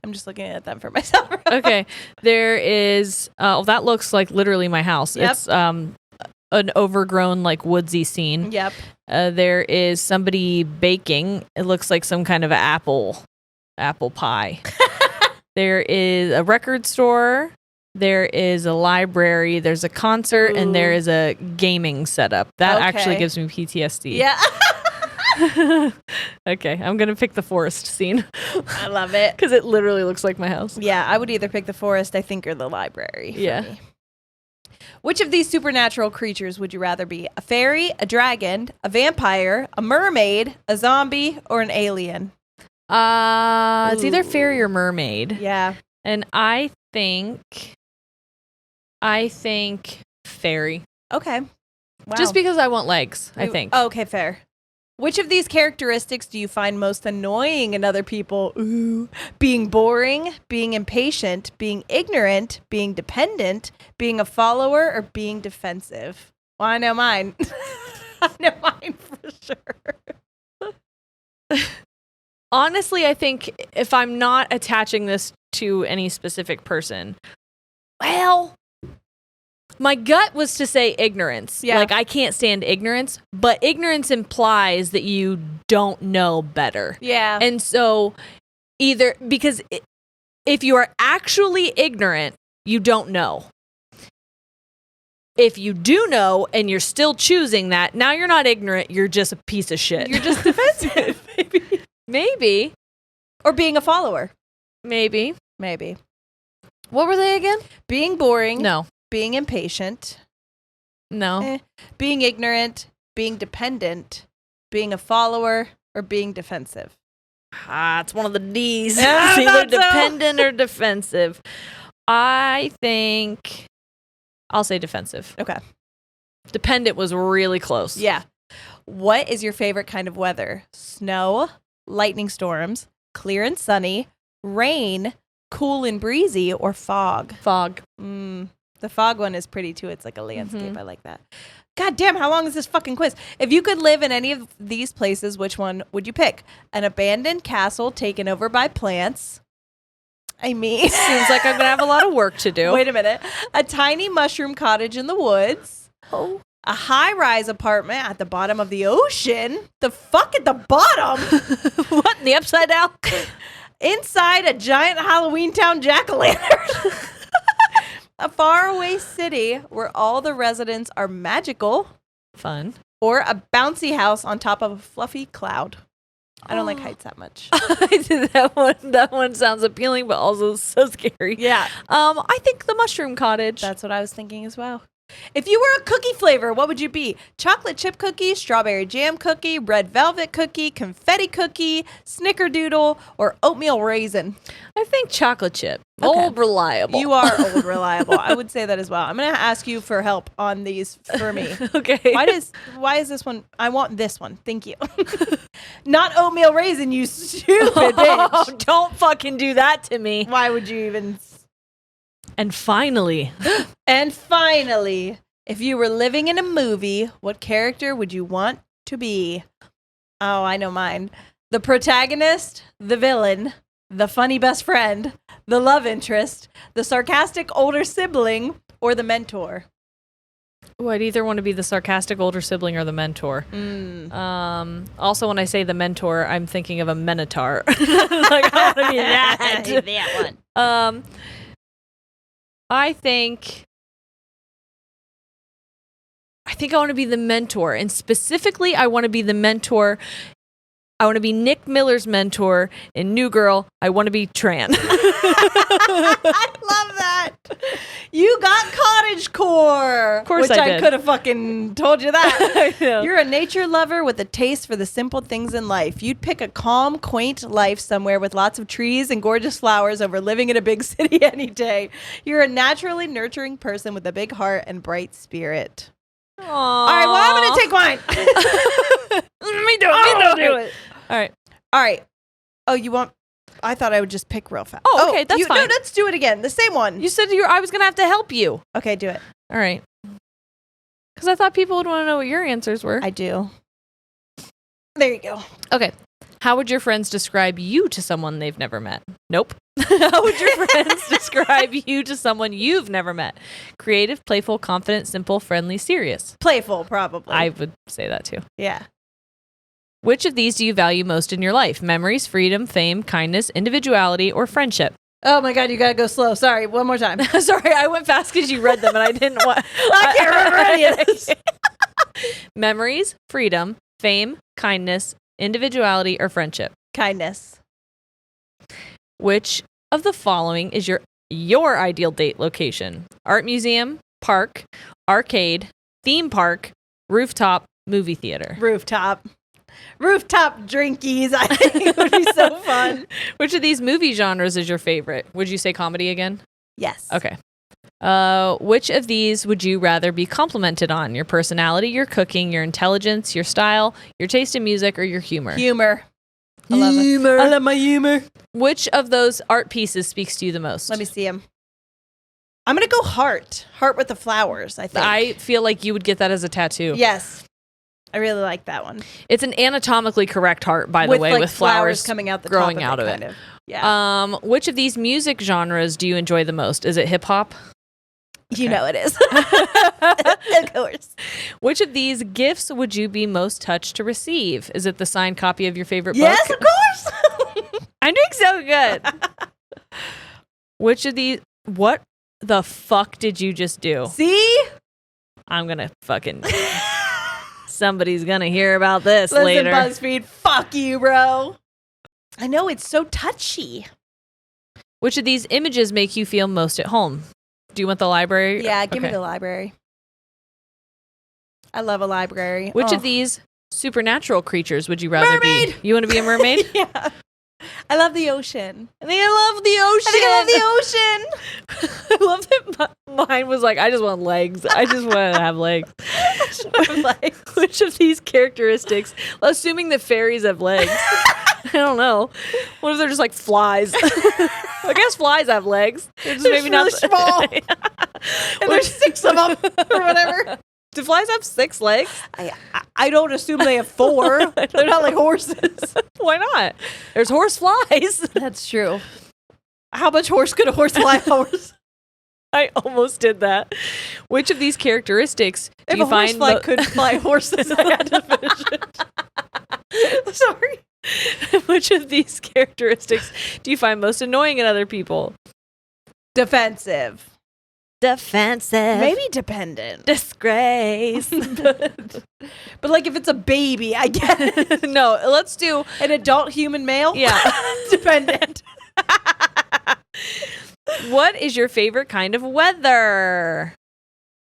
I'm just looking at them for myself. Okay. There is that looks like literally my house. Yep. It's an overgrown like woodsy scene. Yep. There is somebody baking. It looks like some kind of apple pie. There is a record store. There is a library. There's a concert, and there is a gaming setup. That actually Okay. gives me PTSD. Yeah. Okay, I'm gonna pick the forest scene I love it. because it literally looks like my house. Yeah, I would either pick the forest, I think, or the library. For Yeah. me. Which of these supernatural creatures would you rather be? A fairy, a dragon, a vampire, a mermaid, a zombie, or an alien? It's either Ooh. fairy or mermaid, Yeah. and I think fairy. Okay. Wow. Just because I want legs. I You- think. Oh, okay, fair. Which of these characteristics do you find most annoying in other people? Ooh. Being boring, being impatient, being ignorant, being dependent, being a follower, or being defensive? Well, I know mine. I know mine for sure. Honestly, I think if I'm not attaching this to any specific person, well, My gut was to say ignorance. Yeah. Like, I can't stand ignorance, but ignorance implies that you don't know better. Yeah. And so either because if you are actually ignorant, you don't know. If you do know and you're still choosing that, now you're not ignorant, you're just a piece of shit. You're just defensive. Maybe. Or being a follower. Maybe. What were they again? Being boring. No. Being impatient. No. Being ignorant. Being dependent. Being a follower. Or being defensive. It's one of the D's. Yeah, It's either I thought so. dependent or defensive. I think I'll say defensive. Okay. Dependent was really close. Yeah. What is your favorite kind of weather? Snow, lightning storms, clear and sunny, rain, cool and breezy, or fog? Fog. The fog one is pretty too. It's like a landscape. I like that. God damn, how long is this fucking quiz? If you could live in any of these places, which one would you pick? An abandoned castle taken over by plants. I mean, Seems like I'm going to have a lot of work to do. wait a minute. A tiny mushroom cottage in the woods. Oh. A high-rise apartment at the bottom of the ocean. The fuck at the bottom? What? The upside down? Inside a giant Halloween town jack-o'-lantern. A faraway city where all the residents are magical. Fun. Or a bouncy house on top of a fluffy cloud. I don't like heights that much. That one sounds appealing, but also so scary. Yeah. I think the mushroom cottage. That's what I was thinking as well. If you were a cookie flavor, what would you be? Chocolate chip cookie, strawberry jam cookie, red velvet cookie, confetti cookie, snickerdoodle, or oatmeal raisin? I think chocolate chip. Okay. Old reliable. You are old reliable. I would say that as well. I'm going to ask you for help on these for me. Okay. Why is this one? I want this one. Thank you. Not oatmeal raisin, you stupid bitch. Oh, don't fucking do that to me. Why would you even? And finally, And finally, if you were living in a movie, what character would you want to be? Oh, I know mine. The protagonist, the villain, the funny best friend, the love interest, the sarcastic older sibling, or the mentor. I'd either want to be the sarcastic older sibling or the mentor. Also, when I say the mentor, I'm thinking of a minotaur. Like, I want to be that. That one. I think I want to be the mentor, and specifically, I want to be the mentor. I want to be Nick Miller's mentor in New Girl. I want to be Tran. I love that. You got cottagecore. Of course which I I did. could have fucking told you that. I know. You're a nature lover with a taste for the simple things in life. You'd pick a calm, quaint life somewhere with lots of trees and gorgeous flowers over living in a big city any day. You're a naturally nurturing person with a big heart and bright spirit. Aww. All right, well, I'm going to take mine. Me do it. All right. All right. Oh, you want... I thought I would just pick real fast. Oh, okay, that's No, fine. let's do it again. The same one. You said I was going to have to help you. Okay, do it. All right. Because I thought people would want to know what your answers were. I do. There you go. Okay. How would your friends describe you to someone they've never met? Nope. How would your friends describe you to someone you've never met? Creative, playful, confident, simple, friendly, serious. Playful, probably. I would say that too. Yeah. Which of these do you value most in your life? Memories, freedom, fame, kindness, individuality, or friendship? Oh my God, you gotta go slow. Sorry, one more time. Sorry, I went fast because you read them and I didn't want. I can't remember any of this. Memories, freedom, fame, kindness, individuality, or friendship. Kindness. Which of the following is your ideal date location? Art museum, park, arcade, theme park, rooftop, movie theater. Rooftop. Rooftop drinkies. I think it would be so fun. Which of these movie genres is your favorite? Would you say comedy again? Yes. Okay. Which of these would you rather be complimented on? Your personality, your cooking, your intelligence, your style, your taste in music, or your humor? Humor. I love it. I love my humor. Which of those art pieces speaks to you the most? Let me see him. I'm gonna go heart. Heart with the flowers, I think. I feel like you would get that as a tattoo. Yes. I really like that one. It's an anatomically correct heart, by the way, like with flowers coming out the growing top out of kind it. Yeah. Which of these music genres do you enjoy the most? Is it hip hop? You know it is. Of course. Which of these gifts would you be most touched to receive? Is it the signed copy of your favorite Yes, book? of course. I'm doing so good. Which of these? What the fuck did you just do? See? I'm gonna fucking. Somebody's gonna hear about this Listen, later. BuzzFeed, fuck you, bro. I know, it's so touchy. Which of these images make you feel most at home? Do you want the library? Yeah, give me Okay. the library. I love a library. Which Oh. of these supernatural creatures would you rather Mermaid! be? You want to be a mermaid? Yeah. I love the ocean. I think I love the ocean. I think I love the ocean. I love that mine was like, I just want legs. I just want to have legs. Which of these characteristics, assuming that fairies have legs, I don't know. What if they're just like flies? I guess flies have legs. They're just They're maybe really not small. And there's 6 of them or whatever. Do flies have 6 legs? I don't assume they have 4. They're not like horses. Why not? There's horse flies. That's true. How much horse could a horse fly horse? I almost did that. Which of these characteristics do If you a horse find fly could fly horses, I had to finish it. Sorry. Which of these characteristics do you find most annoying in other people? Defensive. Defensive. Maybe dependent. Disgrace. But like if it's a baby, I get it. No, let's do. An adult human male? Yeah. Dependent. What is your favorite kind of weather?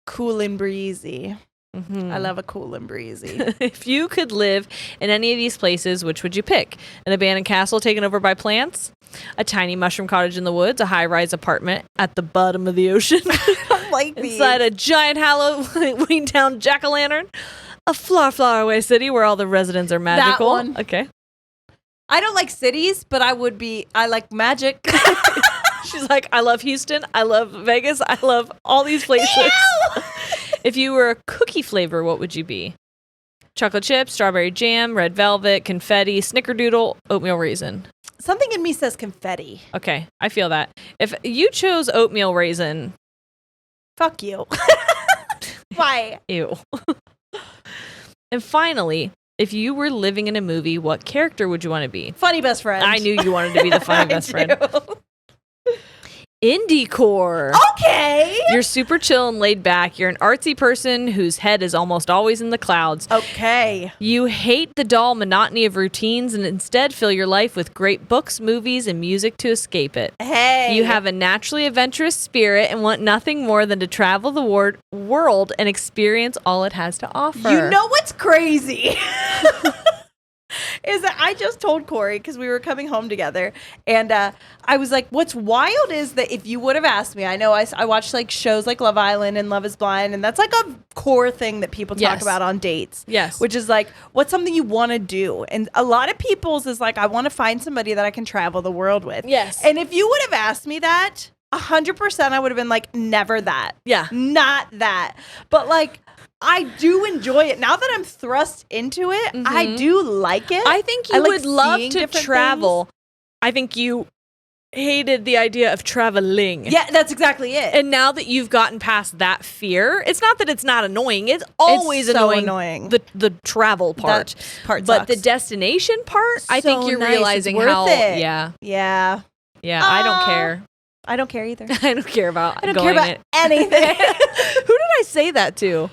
Cool and breezy. Mhm. I love a cool and breezy. If you could live in any of these places, which would you pick? An abandoned castle taken over by plants? A tiny mushroom cottage in the woods? A high-rise apartment at the bottom of the ocean? Like these. Inside a giant Halloween town jack-o'-lantern? A far away city where all the residents are magical? one. Okay. I don't like cities, but I like magic. She's like, I love Houston. I love Vegas. I love all these places. Ew! If you were a cookie flavor, what would you be? Chocolate chip, strawberry jam, red velvet, confetti, snickerdoodle, oatmeal raisin. Something in me says confetti. Okay, I feel that. If you chose oatmeal raisin, Fuck you. Why? ew. And finally, if you were living in a movie, what character would you want to be? Funny best friend. I knew you wanted to be the funny best friend. Indie core. Okay. You're super chill and laid back. You're an artsy person whose head is almost always in the clouds. Okay. You hate the dull monotony of routines and instead fill your life with great books, movies, and music to escape it. Hey. You have a naturally adventurous spirit and want nothing more than to travel the world and experience all it has to offer. You know what's crazy? Is that I just told Corey because we were coming home together, and I was like, "What's wild is that if you would have asked me, I know I watched like shows like Love Island and Love Is Blind, and that's like a core thing that people talk Yes. about on dates. Yes. which is like, what's something you want to do? And a lot of people's is like, I want to find somebody that I can travel the world with. Yes. And if you would have asked me that, 100%, I would have been like, never that. Yeah. Not that. But like, I do enjoy it. Now that I'm thrust into it, I do like it. I think I you like would love seeing to different travel. I think you hated the idea of traveling. Yeah, that's exactly it. And now that you've gotten past that fear, it's not that it's not annoying. It's always so annoying. annoying. The travel part. That part but the sucks. destination part, I think So you're nice. It's realizing worth how. it. Yeah. Yeah. Yeah. I don't Aw. care. I don't care either. I don't care about I don't going care about it. anything. Who did I say that to?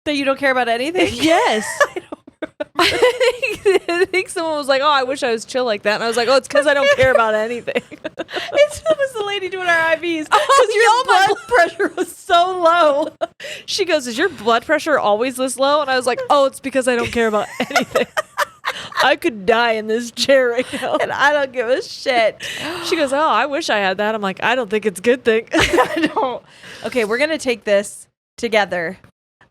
That you don't care about anything? Yes. I think someone was like, "Oh, I wish I was chill like that," and I was like, "Oh, it's because I don't care about anything." It was the lady doing our IVs. Oh, Because your blood pressure was so low. She goes, "Is your blood pressure always this low?" And I was like, "Oh, it's because I don't care about anything. I could die in this chair right now." And I don't give a shit. She goes, "Oh, I wish I had that." I'm like, "I don't think it's a good thing." I don't. Okay, we're going to take this together.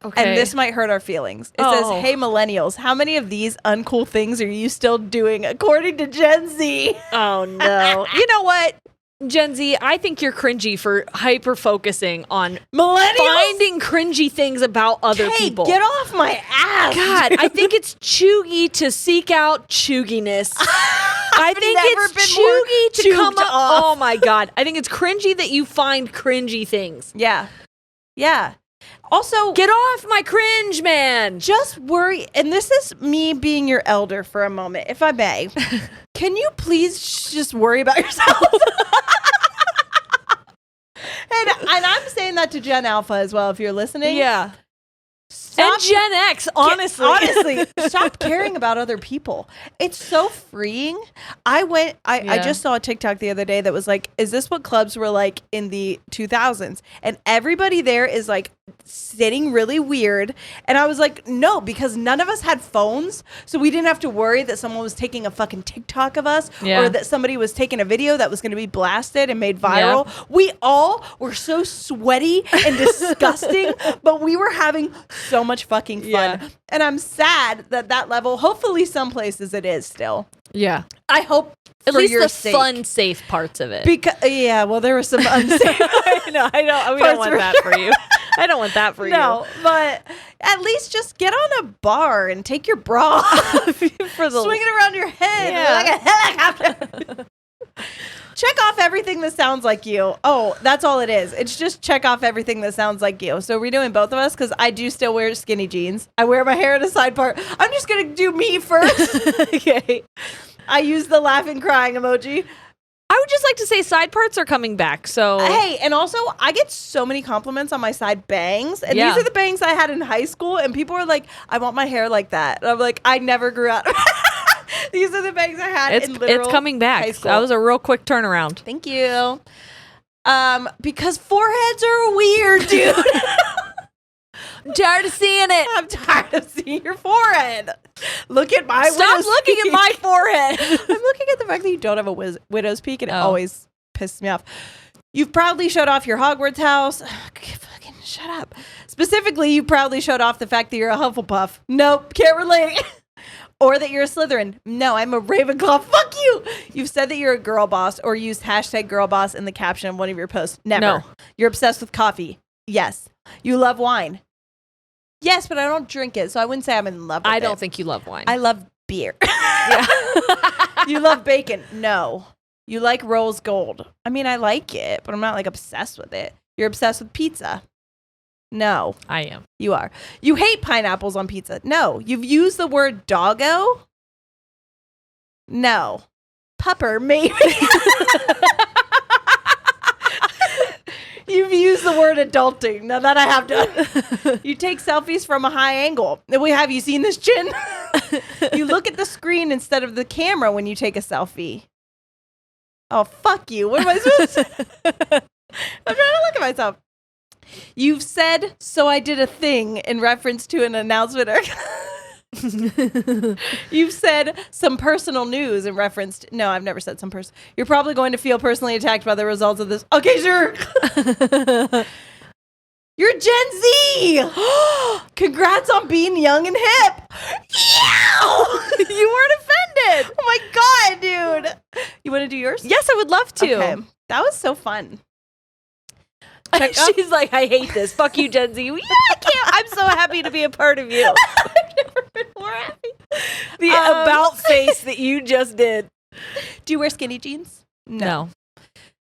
Okay. And this might hurt our feelings. It Oh. says, "Hey millennials, how many of these uncool things are you still doing according to Gen Z?" Oh no. You know what? Gen Z, I think you're cringy for hyper focusing on Millennials? finding cringy things about other Hey, people. get off my ass. God, I think it's chuggy to seek out chugginess. I think never it's been more chuggy to come chuged up. off. Oh my God. I think it's cringy that you find cringy things. Yeah. Yeah. Also, Get off my cringe, man. just worry, and this is me being your elder for a moment, if I may. Can you please just worry about yourself? And I'm saying that to Gen Alpha as well, if you're listening. Yeah. Stop, And Gen X, honestly. honestly, stop caring about other people. It's so freeing. I just saw a TikTok the other day that was like, is this what clubs were like in the 2000s? And everybody there is like sitting really weird. And I was like, no, because none of us had phones. So we didn't have to worry that someone was taking a fucking TikTok of us or that somebody was taking a video that was going to be blasted and made viral. Yeah. We all were so sweaty and disgusting, but we were having so much fucking fun. Yeah. And I'm sad that level, hopefully some places it is still. Yeah. I hope at for least your the sake. Fun, safe parts of it. Because well, there were some unsafe. I don't. We don't want that for you. I don't want that for you. No, but at least just get on a bar and take your bra off. For the swing it around your head like a helicopter. Check off everything that sounds like you. Oh, that's all it is. It's just check off everything that sounds like you. So we're doing both of us because I do still wear skinny jeans. I wear my hair in a side part. I'm just going to do me first. Okay. I use the laughing crying emoji. I would just like to say side parts are coming back. So hey, and also I get so many compliments on my side bangs. And these are the bangs I had in high school. And people are like, I want my hair like that. And I'm like, I never grew out. These are the bangs I had in literal It's coming back. high school. That was a real quick turnaround. Thank you. Because foreheads are weird, dude. I'm tired of seeing it. I'm tired of seeing your forehead. Look at my Stop widow's looking peak. at my forehead. I'm looking at the fact that you don't have a widow's peak, and it always pisses me off. You've proudly showed off your Hogwarts house. Fucking shut up. Specifically, you proudly showed off the fact that you're a Hufflepuff. Nope, can't relate. Or that you're a Slytherin. No, I'm a Ravenclaw. Fuck you. You've said that you're a girl boss or used hashtag girl boss in the caption of one of your posts. Never. No. You're obsessed with coffee. Yes. You love wine. Yes, but I don't drink it, so I wouldn't say I'm in love with it. I don't think you love wine. I love beer. Yeah. You love bacon. No. You like rose gold. I mean, I like it, but I'm not like obsessed with it. You're obsessed with pizza. No. I am. You are. You hate pineapples on pizza. No. You've used the word doggo. No. Pupper, maybe. You've used the word adulting. Now that I have done. You take selfies from a high angle. Have you seen this chin? You look at the screen instead of the camera when you take a selfie. Oh, fuck you. What am I supposed to I'm trying to look at myself. You've said, so I did a thing in reference to an announcement. You've said some personal news in reference to, no, I've never said some person. You're probably going to feel personally attacked by the results of this. Okay, sure. You're Gen Z. Congrats on being young and hip. You weren't offended. Oh my God, dude. You want to do yours? Yes, I would love to. Okay. That was so fun. She's like, I hate this. Fuck you, Gen Z. Yeah, I can't. I'm so happy to be a part of you. I've never been more happy. The about face that you just did. Do you wear skinny jeans? No.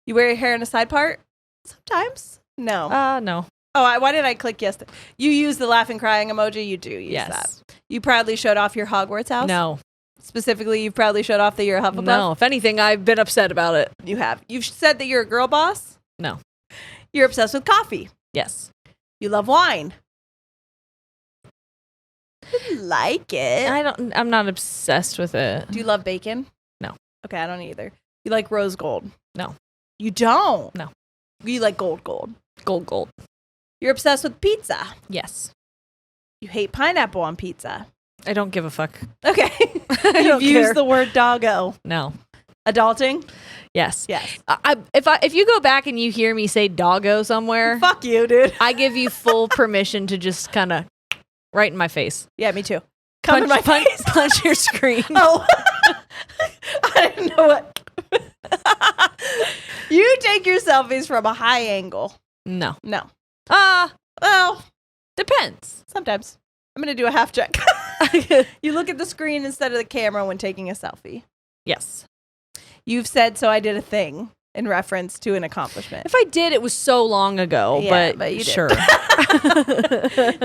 You wear your hair in a side part? Sometimes. No. No. Oh, why did I click yes? You use the laughing crying emoji? You do use that. You proudly showed off your Hogwarts house? No. Specifically, you proudly showed off that you're a Hufflepuff? No. If anything, I've been upset about it. You have. You've said that you're a girl boss? No. You're obsessed with coffee? Yes. You love wine? I like it. I'm not obsessed with it. Do you love bacon? No. Okay, I don't either. You like rose gold? No. You don't? No. You like gold? Gold. You're obsessed with pizza? Yes. You hate pineapple on pizza? I don't give a fuck. Okay. I You've don't used care. the word doggo. No. Adulting? Yes. Yes. If you go back and you hear me say doggo somewhere, Fuck you, dude. I give you full permission to just kind of right in my face. Yeah, me too. Come in my face. Punch your screen. Oh. I didn't know what. You take your selfies from a high angle. No. Well, Depends. sometimes. I'm going to do a half check. You look at the screen instead of the camera when taking a selfie. Yes. You've said, so I did a thing in reference to an accomplishment. If I did, it was so long ago, Yeah, but you did. sure.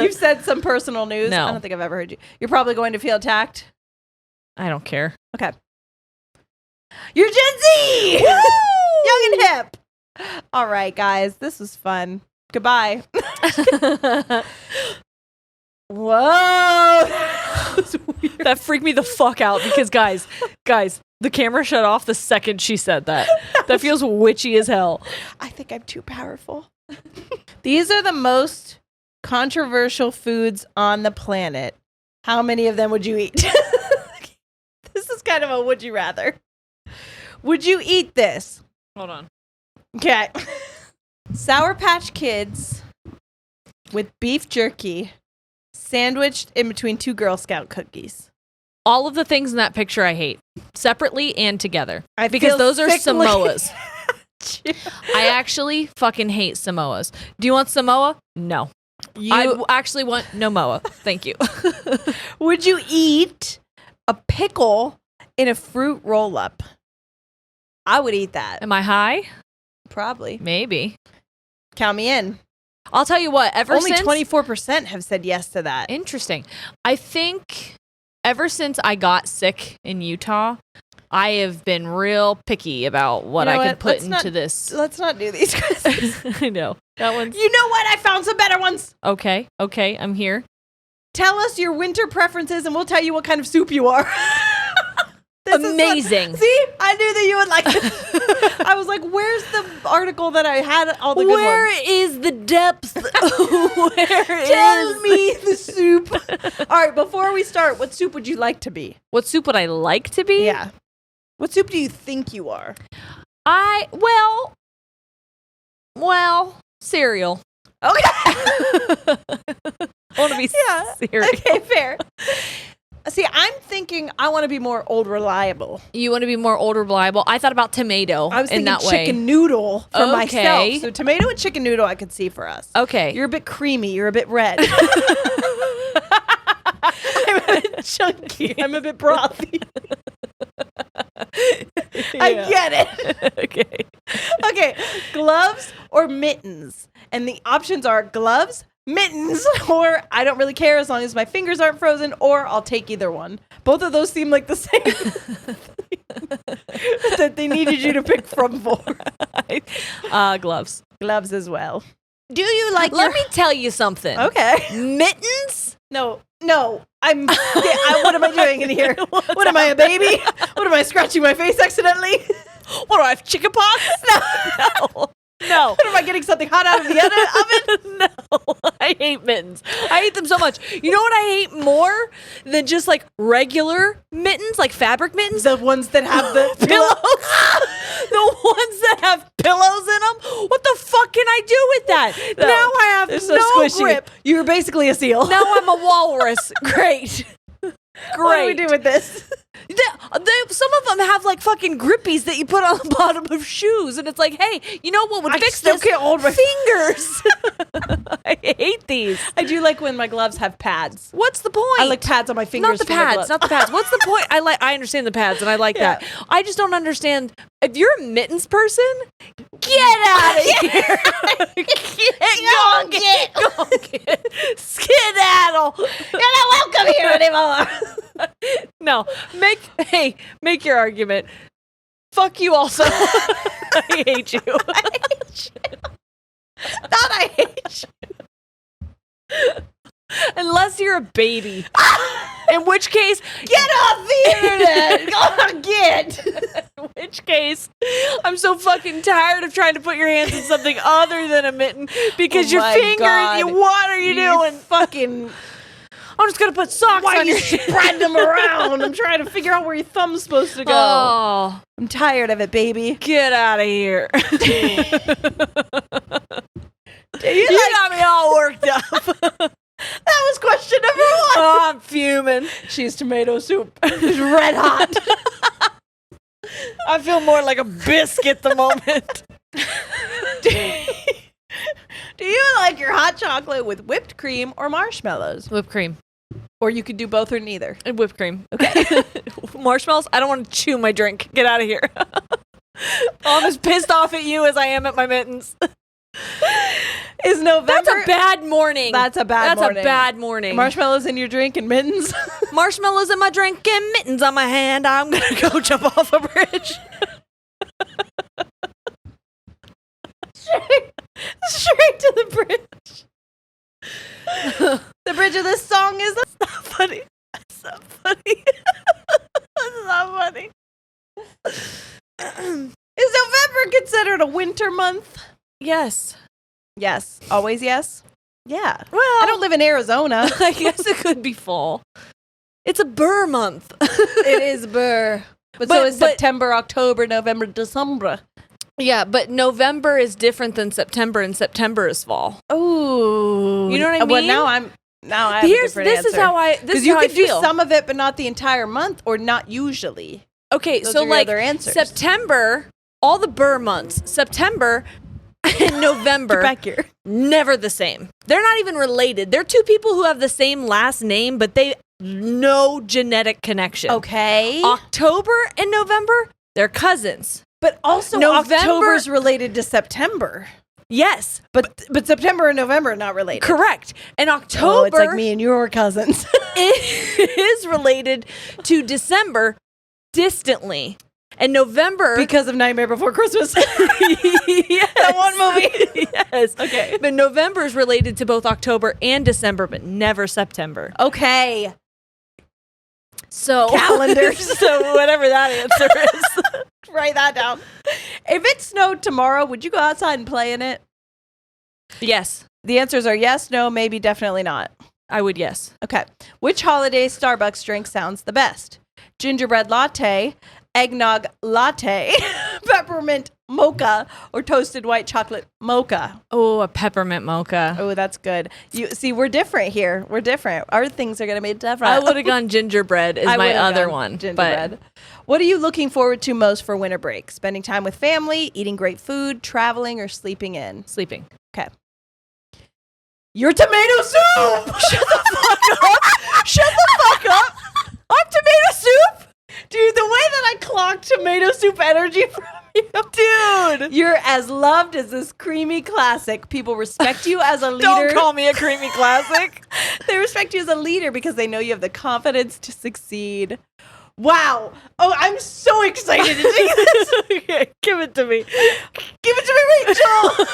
You've said some personal news. No. I don't think I've ever heard you. You're probably going to feel attacked. I don't care. Okay. You're Gen Z! Young and hip. All right, guys. This was fun. Goodbye. Whoa. That freaked me the fuck out because guys, the camera shut off the second she said that. That feels witchy as hell. I think I'm too powerful. These are the most controversial foods on the planet. How many of them would you eat? This is kind of a would you rather. Would you eat this? Hold on. Okay. Sour Patch Kids with beef jerky sandwiched in between 2 Girl Scout cookies. All of the things in that picture I hate, separately and together. I because feel those are sick Samoas. I actually fucking hate Samoas. Do you want Samoa? No. I actually want no Moa. Thank you. Would you eat a pickle in a fruit roll-up? I would eat that. Am I high? Probably. Maybe. Count me in. I'll tell you what, Only 24% have said yes to that. Interesting. I think ever since I got sick in Utah, I have been real picky about what I can put into this. Let's not do these quizzes. I know. That one's... You know what? I found some better ones. Okay, I'm here. Tell us your winter preferences and we'll tell you what kind of soup you are. Amazing. See? I knew that you would like this. I was like, where's the article that I had all the good ones? Where is the depth? Tell me the soup. All right, before we start, what soup would you like to be? What soup would I like to be? Yeah. What soup do you think you are? Well, cereal. Okay. I want to be cereal. Okay, fair. See, I'm thinking I want to be more old reliable. You want to be more old reliable? I thought about tomato I was in thinking that way. chicken noodle for Okay. myself. So tomato and chicken noodle I could see for us. Okay. You're a bit creamy. You're a bit red. I'm a bit chunky. I'm a bit brothy. I get it. Okay. Gloves or mittens? And the options are gloves, mittens, or I don't really care as long as my fingers aren't frozen, or I'll take either one. Both of those seem like the same. That they needed you to pick from for. Gloves. Gloves as well. Do you like Let me tell you something. Okay. Mittens? No. What am I doing in here? What am I, a baby? What am I, scratching my face accidentally? What do I have, chicken pox? No. What am I, getting something hot out of the oven? No. I hate mittens. I hate them so much. You know what I hate more than just like regular mittens, like fabric mittens? The ones that have the Pillows. The ones that have pillows in them. What the fuck can I do with that? No, now I have they're so no squishy. grip. You're basically a seal. Now I'm a walrus. Great. What do we do with this? Some of them have like fucking grippies that you put on the bottom of shoes, and it's like, hey, you know what would fix still this? can't hold my fingers. I hate these. I do like when my gloves have pads. What's the point? I like pads on my fingers. Not the pads. Not the pads. What's the point? I understand the pads, and I like that. I just don't understand. If you're a mittens person, get out of here. Get. Skedaddle. You're not welcome here anymore. No, make your argument. Fuck you also. I hate you. I hate you. Unless you're a baby. In which case, Get off the internet. Go on, get. in which case, I'm so fucking tired of trying to put your hands in something other than a mitten because Oh your my fingers, God. what are you doing? Fucking. I'm just gonna put socks Why on you your spread them around? I'm trying to figure out where your thumb's supposed to go. Oh, I'm tired of it, baby. get out of here. You got me all worked up. That was question number 1. Oh, I'm fuming. She's tomato soup. It's red hot. I feel more like a biscuit the moment. Do you like your hot chocolate with whipped cream or marshmallows? Whipped cream. Or you could do both or neither. And whipped cream. Okay. Marshmallows? I don't want to chew my drink. Get out of here. I'm as pissed off at you as I am at my mittens. Is November? That's a bad morning. That's a bad morning. Marshmallows in your drink and mittens. Marshmallows in my drink and mittens on my hand. I'm going to go jump off a bridge. Straight to the bridge. The bridge of this song is not funny. That's not funny. That's not funny. Is November considered a winter month? Yes. Yes. Always yes? Yeah. Well, I don't live in Arizona. I guess it could be fall. It's a burr month. It is burr. But so is September, October, November, December. Yeah, but November is different than September, and September is fall. Oh. You know what I mean? Well, now I have a different answer. This is how I feel. Because you could do some of it, but not the entire month, or not usually. Okay, Those so are your like other answers. September, all the burr months, September and November, Get back here. Never the same. They're not even related. They're two people who have the same last name, but they no genetic connection. Okay. October and November, they're cousins. But also October's related to September. Yes. But September and November are not related. Correct. And October Oh, it's like me and your cousins. is related to December distantly. And November because of Nightmare Before Christmas. Yes. That one movie. Yes. Okay. But November is related to both October and December, but never September. Okay. So calendars. So whatever that answer is. Write that down. If it snowed tomorrow, would you go outside and play in it? Yes. The answers are yes, no, maybe, definitely not. I would yes. Okay. Which holiday Starbucks drink sounds the best? Gingerbread latte, eggnog latte, peppermint mocha, or toasted white chocolate mocha? Oh, a peppermint mocha. Oh, that's good. You see, we're different here. We're different. Our things are going to be different. I would have gone gingerbread is my other one. Gingerbread. What are you looking forward to most for winter break? Spending time with family, eating great food, traveling, or sleeping in? Sleeping. Okay. Your tomato soup! Shut the fuck up! Shut the fuck up! I'm tomato soup! Dude, the way that I clocked tomato soup energy from you. Dude! You're as loved as this creamy classic. People respect you as a leader. Don't call me a creamy classic. They respect you as a leader because they know you have the confidence to succeed. Wow. Oh, I'm so excited to see this. Okay, give it to me. Give it to me, Rachel.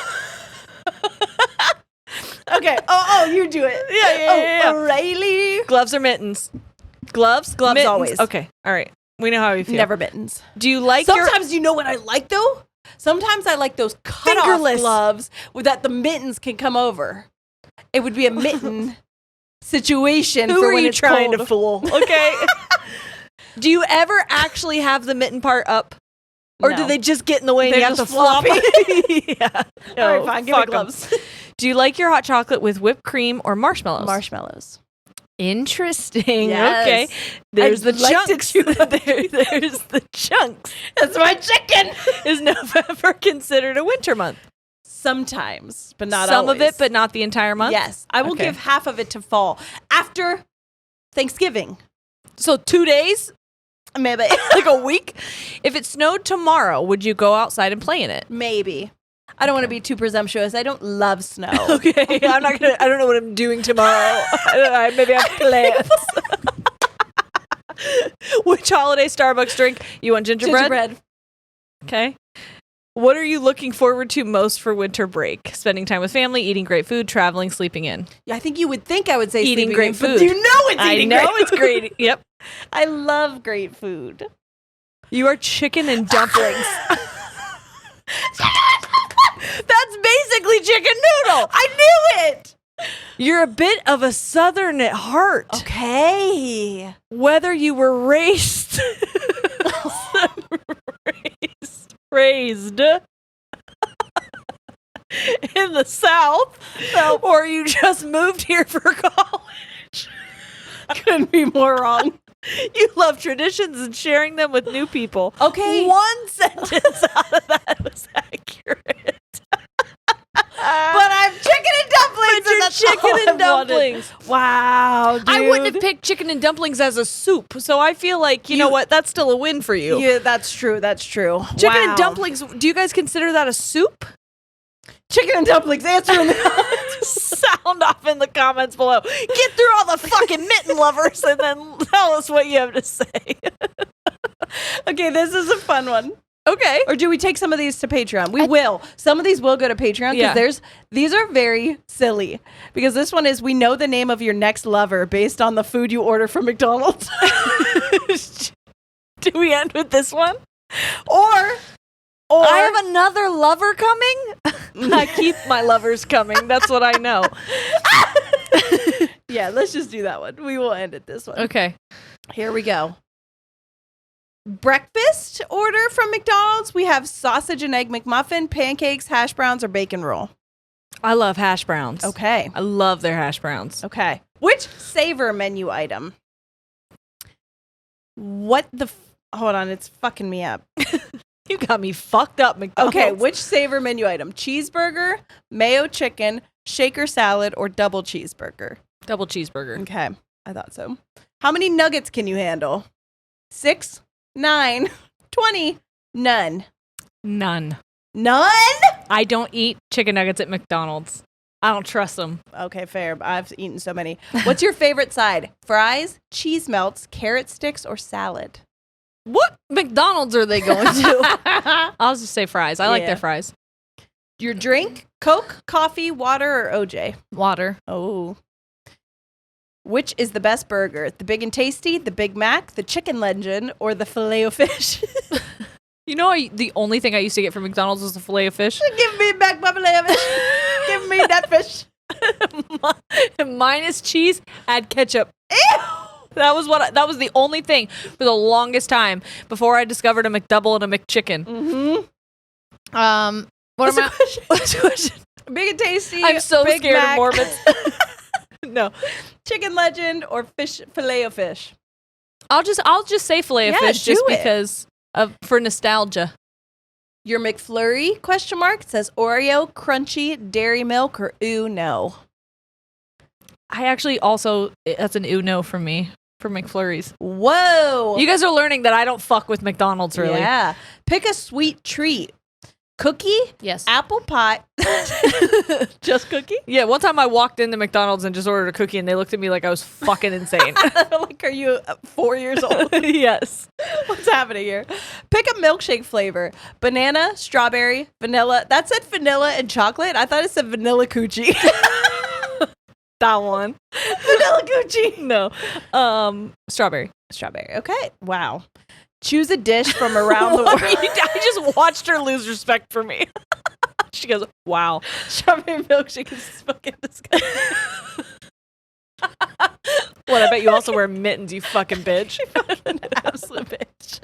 Okay. Oh, you do it. Yeah. O'Reilly. Gloves or mittens? Gloves? Gloves mittens. always. Okay. All right. We know how we feel. Never mittens. Do you like Sometimes you know what I like, though? Sometimes I like those cut-off Fingerless gloves that the mittens can come over. It would be a mitten situation Who for are when you it's trying cold. to fool? Okay. Do you ever actually have the mitten part up? Or No. do they just get in the way and They're you have to just flop? floppy. Yeah. All right, fine. Give me fuck 'em. gloves. Do you like your hot chocolate with whipped cream or marshmallows? Marshmallows. Interesting. Yes. Okay. There's I'd the like to chunks. chew There's the chunks. That's my chicken. Is November considered a winter month? Sometimes, but not Some always. of it, but not the entire month? Yes. I will Okay. give half of it to fall. After Thanksgiving. So 2 days? Maybe. Like a week? If it snowed tomorrow, would you go outside and play in it? Maybe. I don't want to be too presumptuous. I don't love snow. Okay. I'm not gonna. I don't know what I'm doing tomorrow. I don't know. Maybe I have plans. Which holiday Starbucks drink? You want gingerbread? Gingerbread. Okay. What are you looking forward to most for winter break? Spending time with family, eating great food, traveling, sleeping in. Yeah, I think you would think I would say Eating sleeping great in, food. But you know it's eating great it's food. great. Yep. I love great food. You are chicken and dumplings. That's basically chicken noodle. I knew it. You're a bit of a southern at heart. Okay. Whether you were raised raised in the South, or you just moved here for college. Couldn't be more wrong. You love traditions and sharing them with new people. Okay. One sentence out of that was accurate. But I'm chicken and dumplings. But you're and that's chicken all and I wanted. dumplings. Wow, dude. I wouldn't have picked chicken and dumplings as a soup, so I feel like, you know what, that's still a win for you. Yeah, that's true. That's true. Chicken Wow. and dumplings, do you guys consider that a soup? Chicken and dumplings. Answer in the comments. Sound off in the comments below. Get through all the fucking mitten lovers and then tell us what you have to say. Okay, this is a fun one. Okay. Or do we take some of these to Patreon? We will. Some of these will go to Patreon because these are very silly. Because this one is, we know the name of your next lover based on the food you order from McDonald's. Do we end with this one? Or I have another lover coming? I keep my lovers coming. That's what I know. yeah, let's just do that one. We will end at this one. Okay. Here we go. Breakfast order from McDonald's. We have sausage and egg McMuffin, pancakes, hash browns, or bacon roll. I love hash browns. Okay. I love their hash browns. Okay. Which savor menu item? What the... Hold on, it's fucking me up. You got me fucked up, McDonald's. Okay, which savor menu item? Cheeseburger, mayo chicken, shaker salad, or double cheeseburger? Double cheeseburger. Okay, I thought so. How many nuggets can you handle? 6, 9, 20, none. None. None? I don't eat chicken nuggets at McDonald's. I don't trust them. Okay, fair. I've eaten so many. What's your favorite side? Fries, cheese melts, carrot sticks, or salad? What McDonald's are they going to? I'll just say fries. I like their fries. Your drink? Coke, coffee, water, or OJ? Water. Oh. Which is the best burger? The Big and Tasty, the Big Mac, the Chicken Legend, or the Filet-O-Fish? You know, the only thing I used to get from McDonald's was the filet of fish. Give me back my Filet-O-Fish. Give me that fish. Minus cheese, add ketchup. Ew. That was the only thing for the longest time before I discovered a McDouble and a McChicken. Mm-hmm. What's the question? Big and Tasty. I'm so Big scared Mac, of Mormons. No. Chicken Legend or Filet-O-Fish? I'll just say filet of fish just because for nostalgia. Your McFlurry, question mark, it says Oreo, Crunchy, Dairy Milk, or ooh, no. I actually also, that's an ooh no from me, for McFlurries. Whoa. You guys are learning that I don't fuck with McDonald's, really. Yeah. Pick a sweet treat. Cookie? Yes. Apple pie. Just cookie? Yeah, one time I walked into McDonald's and just ordered a cookie and they looked at me like I was fucking insane. Like, are you 4 years old? Yes. What's happening here? Pick a milkshake flavor. Banana, strawberry, vanilla. That said vanilla and chocolate. I thought it said vanilla coochie. That one. Vanilla coochie. No. Strawberry. Strawberry. Okay. Wow. Choose a dish from around the world. I just watched her lose respect for me. She goes, wow. Strawberry milkshake is fucking disgusting. What, I bet you also wear mittens, you fucking bitch. An absolute bitch.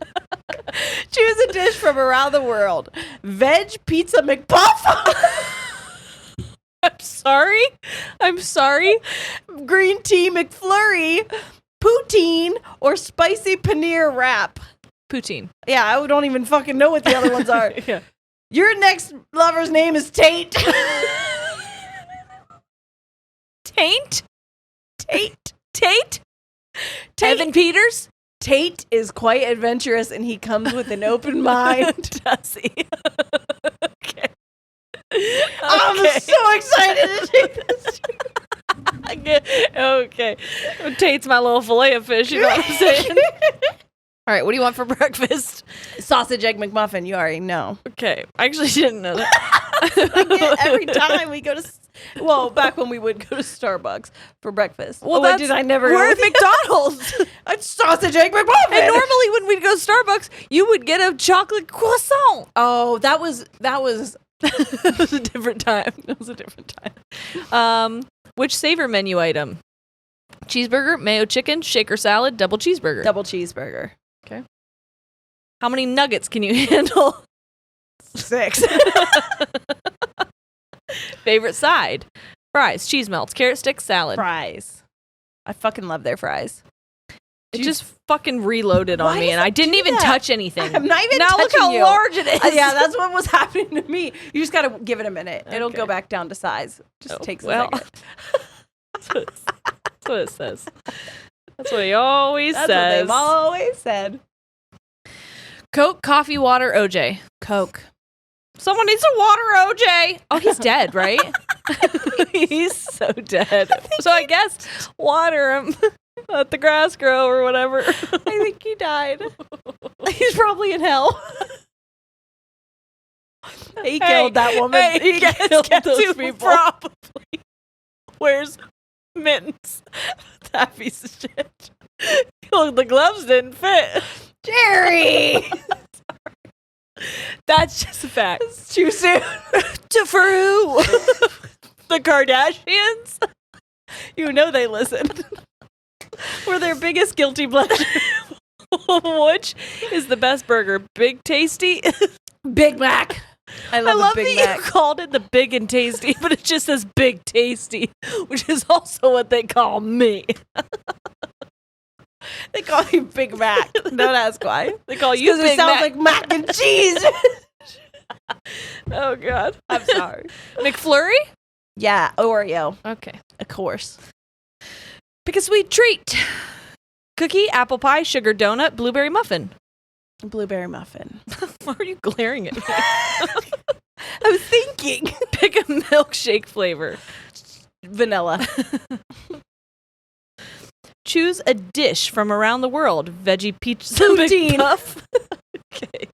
Choose a dish from around the world. Veg pizza McPuff. I'm sorry. Green tea McFlurry. Poutine or spicy paneer wrap. Poutine. Yeah, I don't even fucking know what the other ones are. Yeah. Your next lover's name is Tate. Taint? Tate. Tate? Evan Peters? Tate is quite adventurous and he comes with an open mind. Does he? Okay. I'm so excited to take this. Okay. Tate's my little fillet of fish, you know what I'm saying? All right, what do you want for breakfast? Sausage egg McMuffin, you already know. Okay. I actually didn't know that. I get every time we go to, back when we would go to Starbucks for breakfast. Well, wait, did I never we're go at McDonald's. It's sausage egg McMuffin. And normally when we'd go to Starbucks, you would get a chocolate croissant. Oh, that was It was a different time. It was a different time. Which savor menu item? Cheeseburger, mayo chicken, shaker salad, double cheeseburger. Double cheeseburger. Okay. How many nuggets can you handle? 6. Favorite side? Fries, cheese melts, carrot sticks, salad. Fries. I fucking love their fries. It just fucking reloaded on Why me, does and I it didn't do even that? touch anything. I'm not even now touching look how you. large it is. Yeah, that's what was happening to me. You just got to give it a minute. It'll Okay. go back down to size. Just takes a second. That's what it says. That's what he always That's says. what they've always said. Coke, coffee, water, OJ. Coke. Someone needs to water OJ. Oh, he's dead, right? He's so dead. So I guess water him. Let the grass grow or whatever. I think he died. He's probably in hell. He killed that woman. Hey, he killed those people. Probably wears mittens. That piece of shit. Look, the gloves didn't fit. Jerry! That's just a fact. It's too soon. For who? The Kardashians? You know they listened. We're their biggest guilty pleasure. Which is the best burger? Big Tasty? Big Mac. I love that Big Mac. you called it the Big and Tasty, but it just says Big Tasty, which is also what they call me. They call you Big Mac. Don't ask why. They call you Because Big it sounds Mac. like mac and cheese. Oh, God. I'm sorry. McFlurry? Yeah, Oreo. Okay. Of course. Pick a sweet treat. Cookie, apple pie, sugar donut, blueberry muffin. Blueberry muffin. Why are you glaring at me? I was thinking. Pick a milkshake flavor. Vanilla. Choose a dish from around the world. Veggie pizza Poutine. McPuff. Okay.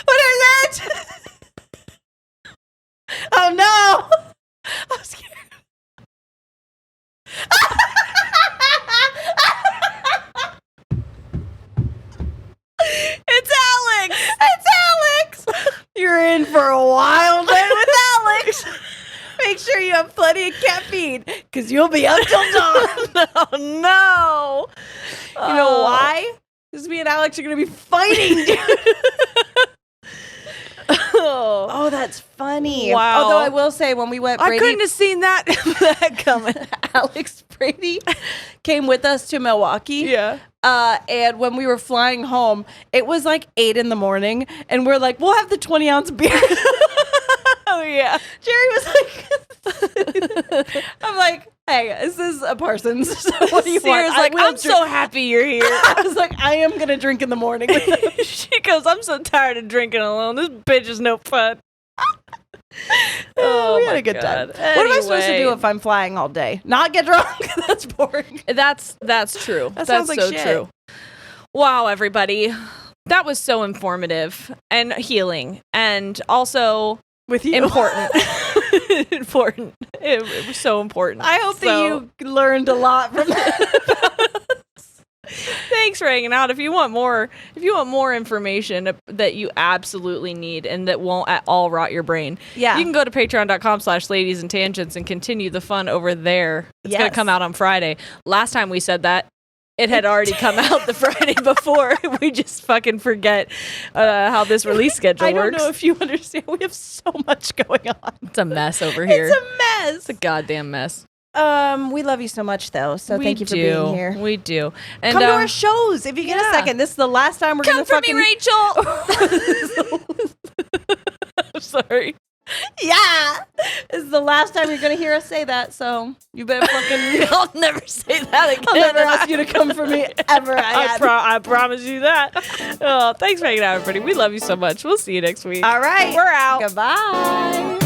What is it? Oh no! I'm scared. It's Alex! It's Alex! You're in for a wild day with Alex. Make sure you have plenty of caffeine, because you'll be up till dawn. Oh, no. You know why? Because me and Alex are going to be fighting, dude. Oh, that's funny. Wow. Although I will say, when we went, I couldn't have seen that coming. Alex Brady came with us to Milwaukee. Yeah. And when we were flying home, it was like 8 a.m, and we're like, we'll have the 20-ounce beer. Oh, yeah. Jerry was like, I'm like, hey, this is a Parsons. So what do you want? Sierra's like, I'm so happy you're here. I was like, I am going to drink in the morning with them. She goes, I'm so tired of drinking alone. This bitch is no fun. Oh, we had my a good God. time. What am I supposed to do Anyway. if I'm flying all day? Not get drunk? That's boring. That's true. That That's sounds like so shit. true. Wow, everybody. That was so informative and healing and also With you. important. Important. It was so important. I hope that you learned a lot from that. Thanks for hanging out. If you want more information that you absolutely need and that won't at all rot your brain, Yeah. you can go to patreon.com/ladiesandtangents and continue the fun over there. It's going Yes. to come out on Friday. Last time we said that, it had already come out the Friday before. We just fucking forget how this release schedule I don't works. know if you understand. We have so much going on. It's a mess over here. It's a mess. It's a goddamn mess. We love you so much, though. So thank you for being here. We do. And Come to our shows if you get yeah. a second. This is the last time we're come gonna for fucking. me, Rachel. I'm sorry. Yeah, this is the last time you're gonna hear us say that. So you better fucking. I'll never say that again. I'll never ask you to come for me ever. I promise you that. Oh, thanks for hanging out, everybody. We love you so much. We'll see you next week. All right, We're out. Goodbye.